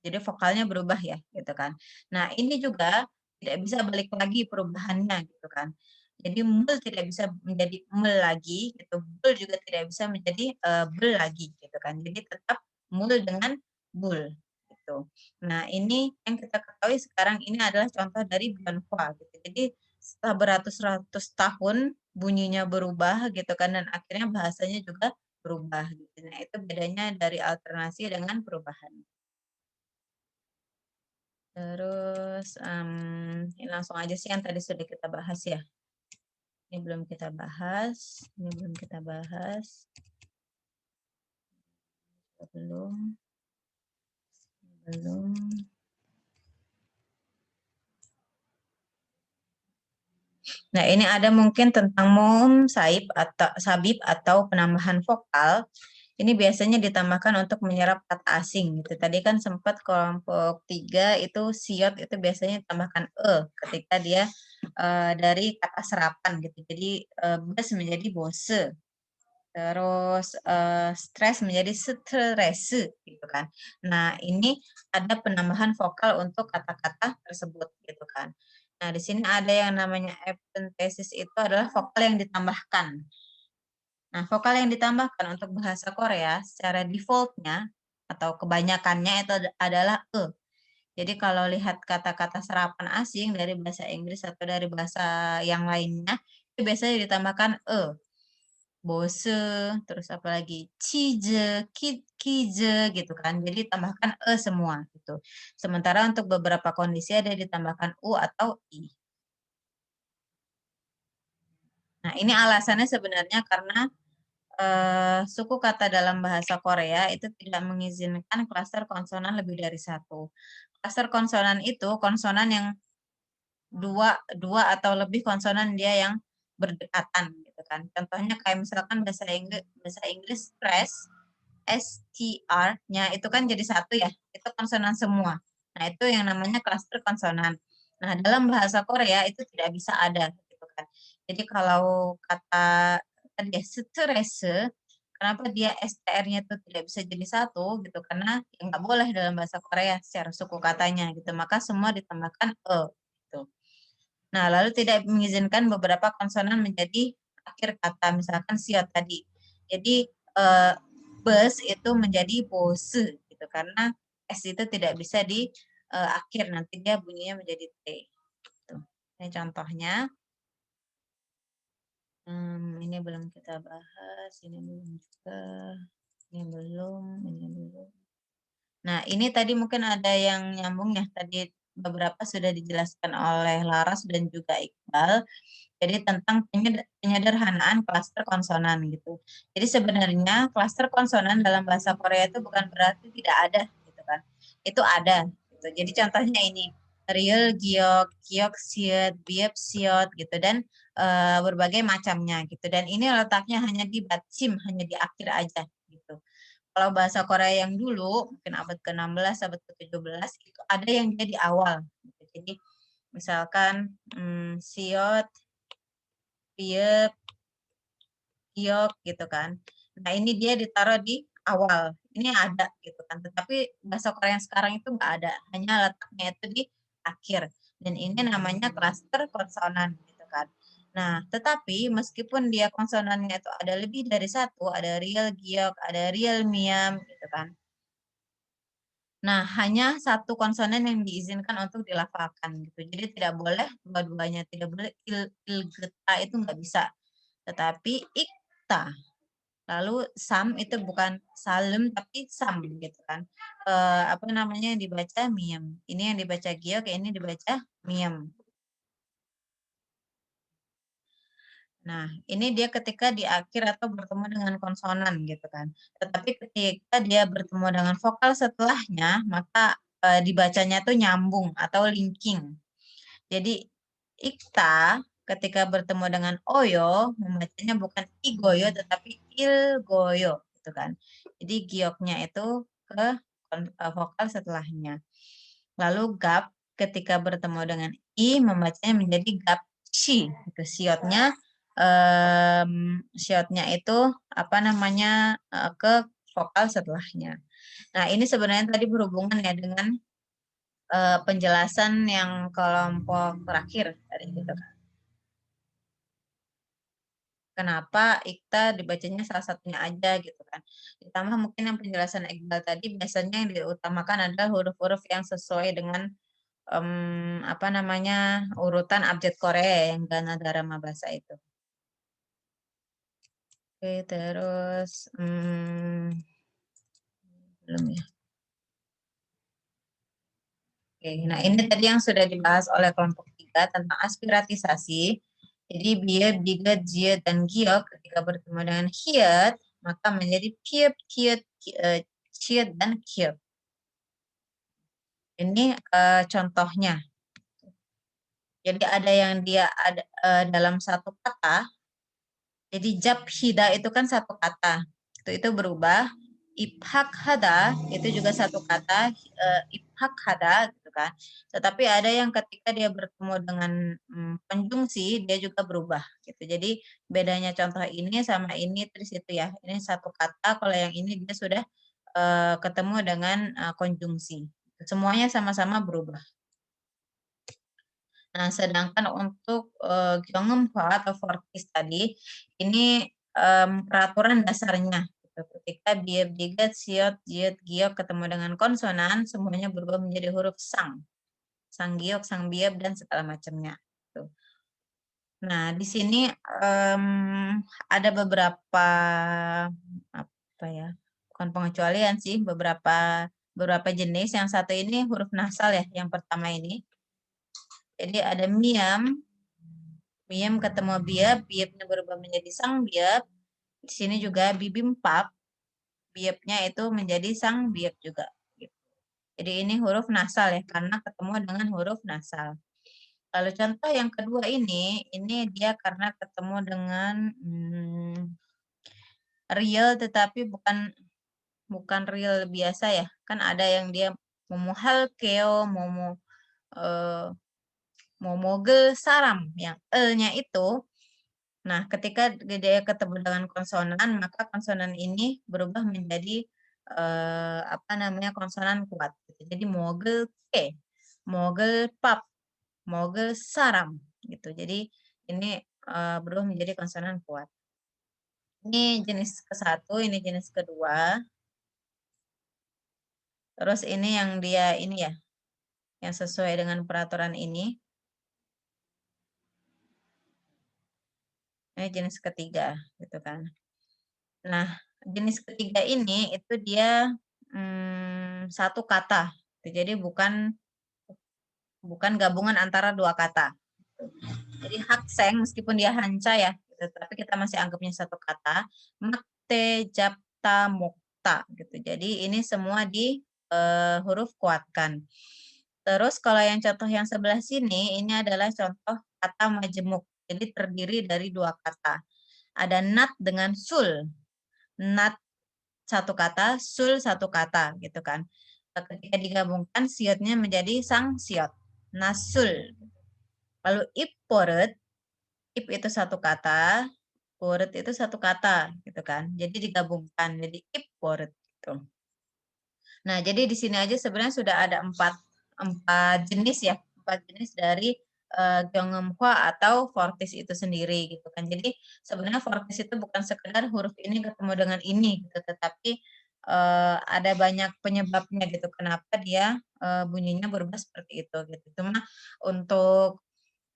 Jadi vokalnya berubah ya, gitu kan. Nah, ini juga tidak bisa balik lagi perubahannya, gitu kan. Jadi mul tidak bisa menjadi mul lagi, gitu. Bul juga tidak bisa menjadi bul lagi, gitu kan. Jadi tetap mul dengan bul, gitu. Nah, ini yang kita ketahui sekarang ini adalah contoh dari Byonhwa, gitu. Jadi setelah beratus-ratus tahun bunyinya berubah, gitu kan, dan akhirnya bahasanya juga berubah, gitu. Nah, itu bedanya dari alternasi dengan perubahan. Terus ini langsung aja sih yang tadi sudah kita bahas ya. Ini belum kita bahas. Belum. Nah, ini ada mungkin tentang mom, saib atau sabib atau penambahan vokal. Ini biasanya ditambahkan untuk menyerap kata asing gitu. Tadi kan sempat kelompok 3 itu siot itu biasanya ditambahkan ketika dia dari kata serapan gitu. Jadi bes menjadi bose. Terus stres menjadi stres gitu kan. Nah, ini ada penambahan vokal untuk kata-kata tersebut gitu kan. Nah, di sini ada yang namanya epenthesis, itu adalah vokal yang ditambahkan. Nah, vokal yang ditambahkan untuk bahasa Korea secara default-nya atau kebanyakannya itu adalah e. Jadi kalau lihat kata-kata serapan asing dari bahasa Inggris atau dari bahasa yang lainnya, itu biasanya ditambahkan e. Bose, terus apa lagi? Cije, kije gitu kan. Jadi tambahkan e semua gitu. Sementara untuk beberapa kondisi ada ditambahkan u atau i. Nah, ini alasannya sebenarnya karena suku kata dalam bahasa Korea itu tidak mengizinkan klaster konsonan lebih dari satu. Klaster konsonan itu konsonan yang dua atau lebih konsonan dia yang berdekatan gitu kan. Contohnya kayak misalkan bahasa Inggris stress, STR-nya itu kan jadi satu ya, itu konsonan semua. Nah, itu yang namanya klaster konsonan. Nah, dalam bahasa Korea itu tidak bisa ada gitu kan. Jadi kalau kata tadi ya stress, kenapa dia STR-nya itu tidak bisa jadi satu gitu, karena ya nggak boleh dalam bahasa Korea secara suku katanya gitu, maka semua ditambahkan e gitu. Nah, lalu tidak mengizinkan beberapa konsonan menjadi akhir kata, misalkan siot tadi. Jadi bus itu menjadi bose gitu karena s itu tidak bisa di akhir, nanti dia bunyinya menjadi t. Gitu. Ini contohnya. Ini belum kita bahas, ini belum juga, ini belum. Nah, ini tadi mungkin ada yang nyambung ya, tadi beberapa sudah dijelaskan oleh Laras dan juga Iqbal. Jadi tentang penyederhanaan klaster konsonan gitu. Jadi sebenarnya klaster konsonan dalam bahasa Korea itu bukan berarti tidak ada gitu kan. Itu ada gitu. Jadi contohnya ini real, giok, giok, siot, biep, siot gitu, dan berbagai macamnya gitu. Dan ini letaknya hanya di batsim, hanya di akhir aja gitu. Kalau bahasa Korea yang dulu, mungkin abad ke-16, abad ke-17, itu ada yang dia di awal. Gitu. Jadi misalkan siot, piep, giok gitu kan. Nah, ini dia ditaruh di awal. Ini ada gitu kan. Tetapi bahasa Korea yang sekarang itu nggak ada. Hanya letaknya itu di akhir. Dan ini namanya klaster konsonan gitu kan. Nah, tetapi meskipun dia konsonannya itu ada lebih dari satu, ada real, giok, ada real, miam gitu kan. Nah, hanya satu konsonan yang diizinkan untuk dilafalkan gitu. Jadi tidak boleh dua-duanya, tidak boleh ilgeta itu nggak bisa. Tetapi ikta. Lalu sam itu bukan salem tapi sam gitu kan. Apa namanya yang dibaca miam. Ini yang dibaca giok, ini dibaca miam. Nah, ini dia ketika di akhir atau bertemu dengan konsonan gitu kan. Tetapi ketika dia bertemu dengan vokal setelahnya, maka dibacanya tuh nyambung atau linking. Jadi ikta ketika bertemu dengan oyo, membacanya bukan igoyo tetapi ilgoyo gitu kan. Jadi gioknya itu ke vokal setelahnya. Lalu gap ketika bertemu dengan i, membacanya menjadi gapchi gitu. Shotnya itu apa namanya ke vokal setelahnya. Nah, ini sebenarnya tadi berhubungan ya dengan penjelasan yang kelompok terakhir tadi gitu kan. Kenapa ikta dibacanya salah satunya aja gitu kan. Ditambah mungkin yang penjelasan Iqbal tadi, biasanya yang diutamakan adalah huruf-huruf yang sesuai dengan apa namanya urutan abjad Korea yang Gana Dharma bahasa itu. Oke, terus belum ya. Oke, nah ini tadi yang sudah dibahas oleh kelompok 3 tentang aspiratisasi. Jadi biep, biget, jiet, dan giok ketika bertemu dengan hiet, maka menjadi piep, kiet, ciet, dan kiep. Ini contohnya. Jadi ada yang dia ada dalam satu kata. Jadi jab hida itu kan satu kata. Itu berubah. Iphak hada itu juga satu kata. Iphak hada gitu kan. Tetapi ada yang ketika dia bertemu dengan konjungsi dia juga berubah gitu. Jadi bedanya contoh ini sama ini di situ ya. Ini satu kata, kalau yang ini dia sudah ketemu dengan konjungsi. Semuanya sama-sama berubah. Nah, sedangkan untuk Gyeongeumhwa atau Fortis tadi, ini peraturan dasarnya. Gitu. Ketika bieb, diget, siot, jiet, giok ketemu dengan konsonan, semuanya berubah menjadi huruf sang. Sang giok, sang bieb, dan segala macamnya. Gitu. Nah, di sini ada beberapa apa ya? Bukan pengecualian sih, beberapa jenis. Yang satu ini huruf nasal ya, yang pertama ini. Jadi ada miam ketemu biab, biabnya berubah menjadi sang biab. Di sini juga bibimbap, biabnya itu menjadi sang biab juga. Jadi ini huruf nasal ya, karena ketemu dengan huruf nasal. Lalu contoh yang kedua ini dia karena ketemu dengan real tetapi bukan real biasa ya. Kan ada yang dia momohal keo, momogel saram, yang e-nya itu. Nah, ketika dia ketemu dengan konsonan, maka konsonan ini berubah menjadi konsonan kuat. Jadi mogel ke, mogel pap, mogel saram gitu. Jadi ini berubah menjadi konsonan kuat. Ini jenis ke-1, ini jenis kedua. Terus ini yang dia ini ya, yang sesuai dengan peraturan ini. Ini jenis ketiga, gitu kan. Nah, jenis ketiga ini itu dia satu kata. Jadi bukan gabungan antara dua kata. Jadi hakseng meskipun dia hanca ya, gitu, tapi kita masih anggapnya satu kata. Makte, japta, mokta gitu. Jadi ini semua di huruf kuatkan. Terus kalau yang contoh yang sebelah sini ini adalah contoh kata majemuk. Jadi terdiri dari dua kata. Ada nat dengan sul. Nat satu kata, sul satu kata gitu kan. Ketika digabungkan siotnya menjadi sang siot. Nasul. Lalu ip poret, ip itu satu kata, poret itu satu kata gitu kan. Jadi digabungkan jadi ip poret gitu. Nah, jadi di sini aja sebenarnya sudah ada empat jenis ya, 4 jenis dari Gyeongeumhwa atau Fortis itu sendiri gitu kan. Jadi sebenarnya Fortis itu bukan sekedar huruf ini ketemu dengan ini gitu, tetapi ada banyak penyebabnya gitu kenapa dia bunyinya berubah seperti itu gitu. Cuma untuk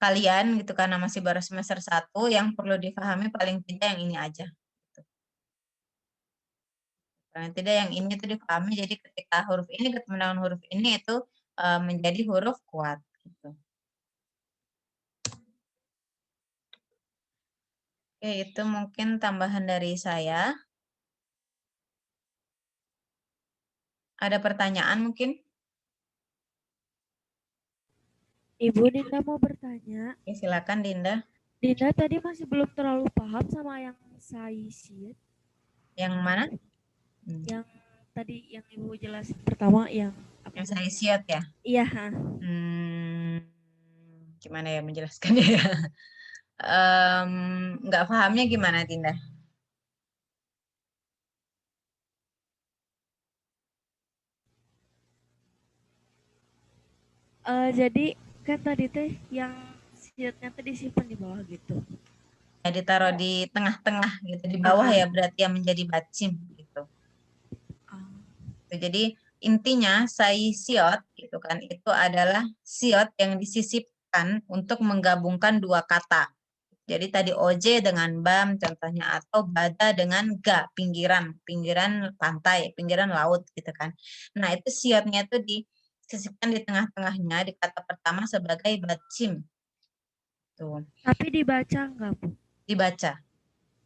kalian gitu karena masih baru semester 1 yang perlu dipahami paling tidak yang ini aja. Gitu. Paling tidak yang ini itu dipahami jadi ketika huruf ini ketemu dengan huruf ini itu menjadi huruf kuat gitu. Oke, itu mungkin tambahan dari saya. Ada pertanyaan mungkin? Ibu Dinda mau bertanya. Oke, silakan Dinda. Dinda tadi masih belum terlalu paham sama yang saisiet. Yang mana? Yang tadi yang Ibu jelasin pertama yang apa? Yang saisiet ya? Iya. Gimana ya menjelaskannya ya? Nggak pahamnya gimana Dinda? Jadi kan tadi teh yang siatnya teh disimpan di bawah gitu. Ya ditaruh di tengah-tengah gitu di bawah ya berarti yang menjadi bacim gitu. Jadi intinya saisiot gitu kan itu adalah siot yang disisipkan untuk menggabungkan dua kata. Jadi tadi oje dengan bam contohnya atau bada dengan ga pinggiran pantai, pinggiran laut gitu kan. Nah, itu siotnya itu disisipkan di tengah-tengahnya di kata pertama sebagai bacim. Tuh. Tapi dibaca enggak, Bu? Dibaca.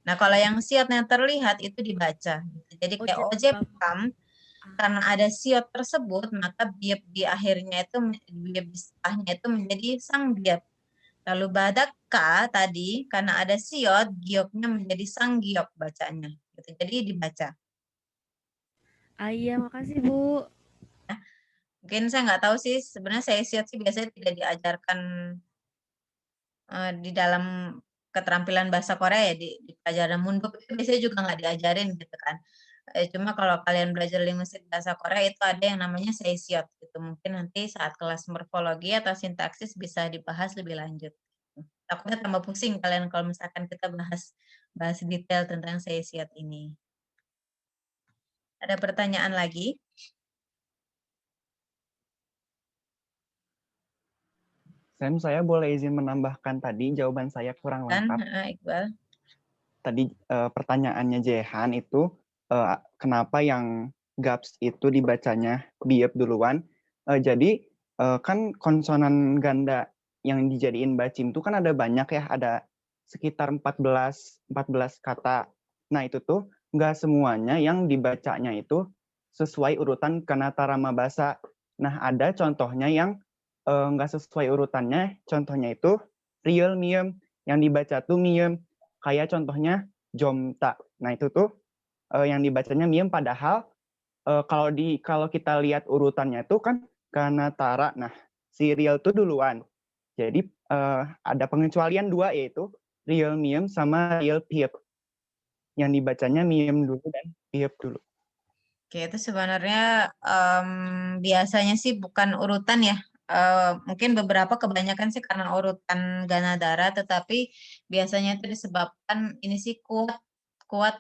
Nah, kalau yang siotnya terlihat itu dibaca. Jadi kayak oje bam karena ada siot tersebut maka biab di akhirnya itu biab di setelahnya itu menjadi sang biab. Lalu badaka tadi karena ada siot, gioknya menjadi sang giok bacanya. Gitu. Jadi dibaca. Iya, makasih Bu. Mungkin saya nggak tahu sih, sebenarnya saya sih biasanya tidak diajarkan di dalam keterampilan bahasa Korea ya, di pelajaran Mundup itu biasanya juga nggak diajarin gitu kan. Cuma kalau kalian belajar linguistik bahasa Korea itu ada yang namanya seisiot gitu. Mungkin nanti saat kelas morfologi atau sintaksis bisa dibahas lebih lanjut. Takutnya tambah pusing kalian kalau misalkan kita bahas detail tentang seisiot ini. Ada pertanyaan lagi? Sam, saya boleh izin menambahkan tadi jawaban saya kurang Kan, lengkap. Iqbal? Tadi pertanyaannya Jehan itu kenapa yang gaps itu dibacanya biep duluan. Jadi kan konsonan ganda yang dijadiin bacim itu kan ada banyak ya, ada sekitar 14 kata. Nah, itu tuh nggak semuanya yang dibacanya itu sesuai urutan Kanatarama Basa. Nah, ada contohnya yang nggak sesuai urutannya, contohnya itu real miem, yang dibaca tuh miem. Kayak contohnya jomta. Nah, itu tuh yang dibacanya miem, padahal kalau kita lihat urutannya itu kan Kanatara. Nah, si real tuh duluan. Jadi ada pengecualian dua, yaitu real miem sama real piep. Yang dibacanya miem dulu dan piep dulu. Oke, itu sebenarnya biasanya sih bukan urutan ya. Mungkin beberapa kebanyakan sih karena urutan Ganadara, tetapi biasanya itu disebabkan ini sih kuat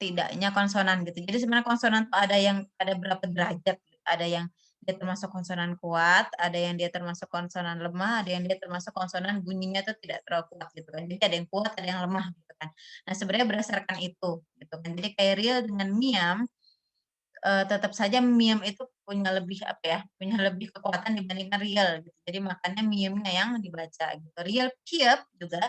tidaknya konsonan gitu. Jadi sebenarnya konsonan tuh ada berapa derajat. Ada yang dia termasuk konsonan kuat, ada yang dia termasuk konsonan lemah, ada yang dia termasuk konsonan bunyinya tuh tidak terlalu kuat gitu kan. Jadi ada yang kuat, ada yang lemah gitu kan. Nah, sebenarnya berdasarkan itu gitu kan. Jadi kayak real dengan miam tetap saja miem itu punya lebih kekuatan dibandingkan real gitu. Jadi makanya miemnya yang dibaca gitu. Real piep juga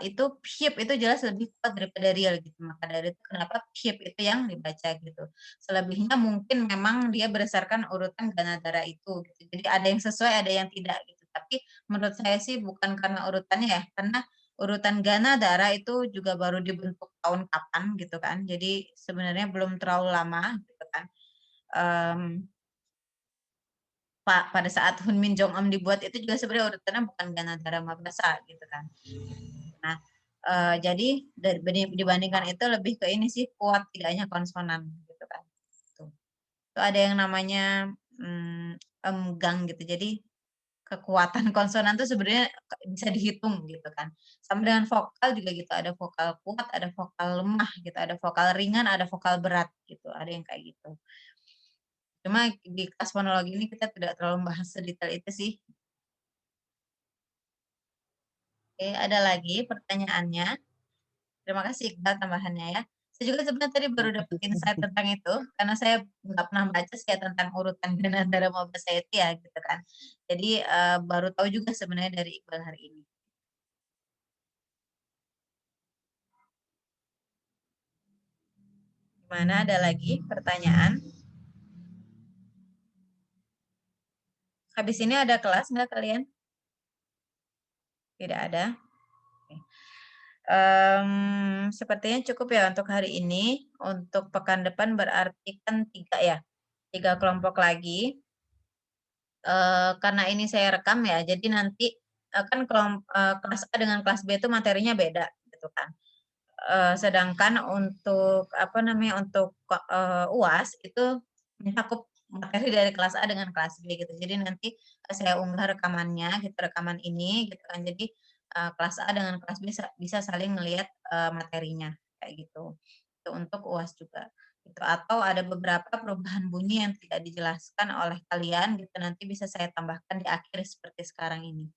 itu piep itu jelas lebih kuat daripada real gitu. Maka dari itu kenapa piep itu yang dibaca gitu. Selebihnya mungkin memang dia berdasarkan urutan Ganadara itu gitu. Jadi ada yang sesuai, ada yang tidak gitu. Tapi menurut saya sih bukan karena urutannya ya, karena urutan Ganadara itu juga baru dibentuk tahun kapan gitu kan. Jadi sebenarnya belum terlalu lama gitu kan. Pada saat Hunmin Jongom dibuat itu juga sebenarnya urutannya bukan Ganadara Mabasa gitu kan. Nah, jadi dibandingkan itu lebih ke ini sih kuat tidaknya konsonan gitu kan. Itu ada yang namanya gang gitu. Jadi kekuatan konsonan tuh sebenarnya bisa dihitung gitu kan. Sama dengan vokal juga gitu, ada vokal kuat, ada vokal lemah gitu, ada vokal ringan, ada vokal berat gitu, ada yang kayak gitu. Cuma di kelas fonologi ini kita tidak terlalu membahas sedetail itu sih. Oke, ada lagi pertanyaannya. Terima kasih Iqbal tambahannya ya. Saya juga sebenarnya tadi baru dapat insight tentang itu, karena saya nggak pernah baca sih ya tentang urutan Ganadara Mabasa itu ya gitu kan. Jadi baru tahu juga sebenarnya dari Iqbal hari ini. Gimana, ada lagi pertanyaan? Habis ini ada kelas nggak kalian? Tidak ada. Oke. Sepertinya cukup ya untuk hari ini. Untuk pekan depan berarti kan 3 ya. 3 kelompok lagi. Karena ini saya rekam ya, jadi nanti kan kelas A dengan kelas B itu materinya beda gitu kan. Sedangkan untuk untuk UAS itu mencakup materi dari kelas A dengan kelas B gitu. Jadi nanti saya unggah rekamannya gitu, rekaman ini gitu kan. Jadi kelas A dengan kelas B bisa saling melihat materinya kayak gitu. Itu untuk UAS juga. Gitu. Atau ada beberapa perubahan bunyi yang tidak dijelaskan oleh kalian gitu, nanti bisa saya tambahkan di akhir seperti sekarang ini.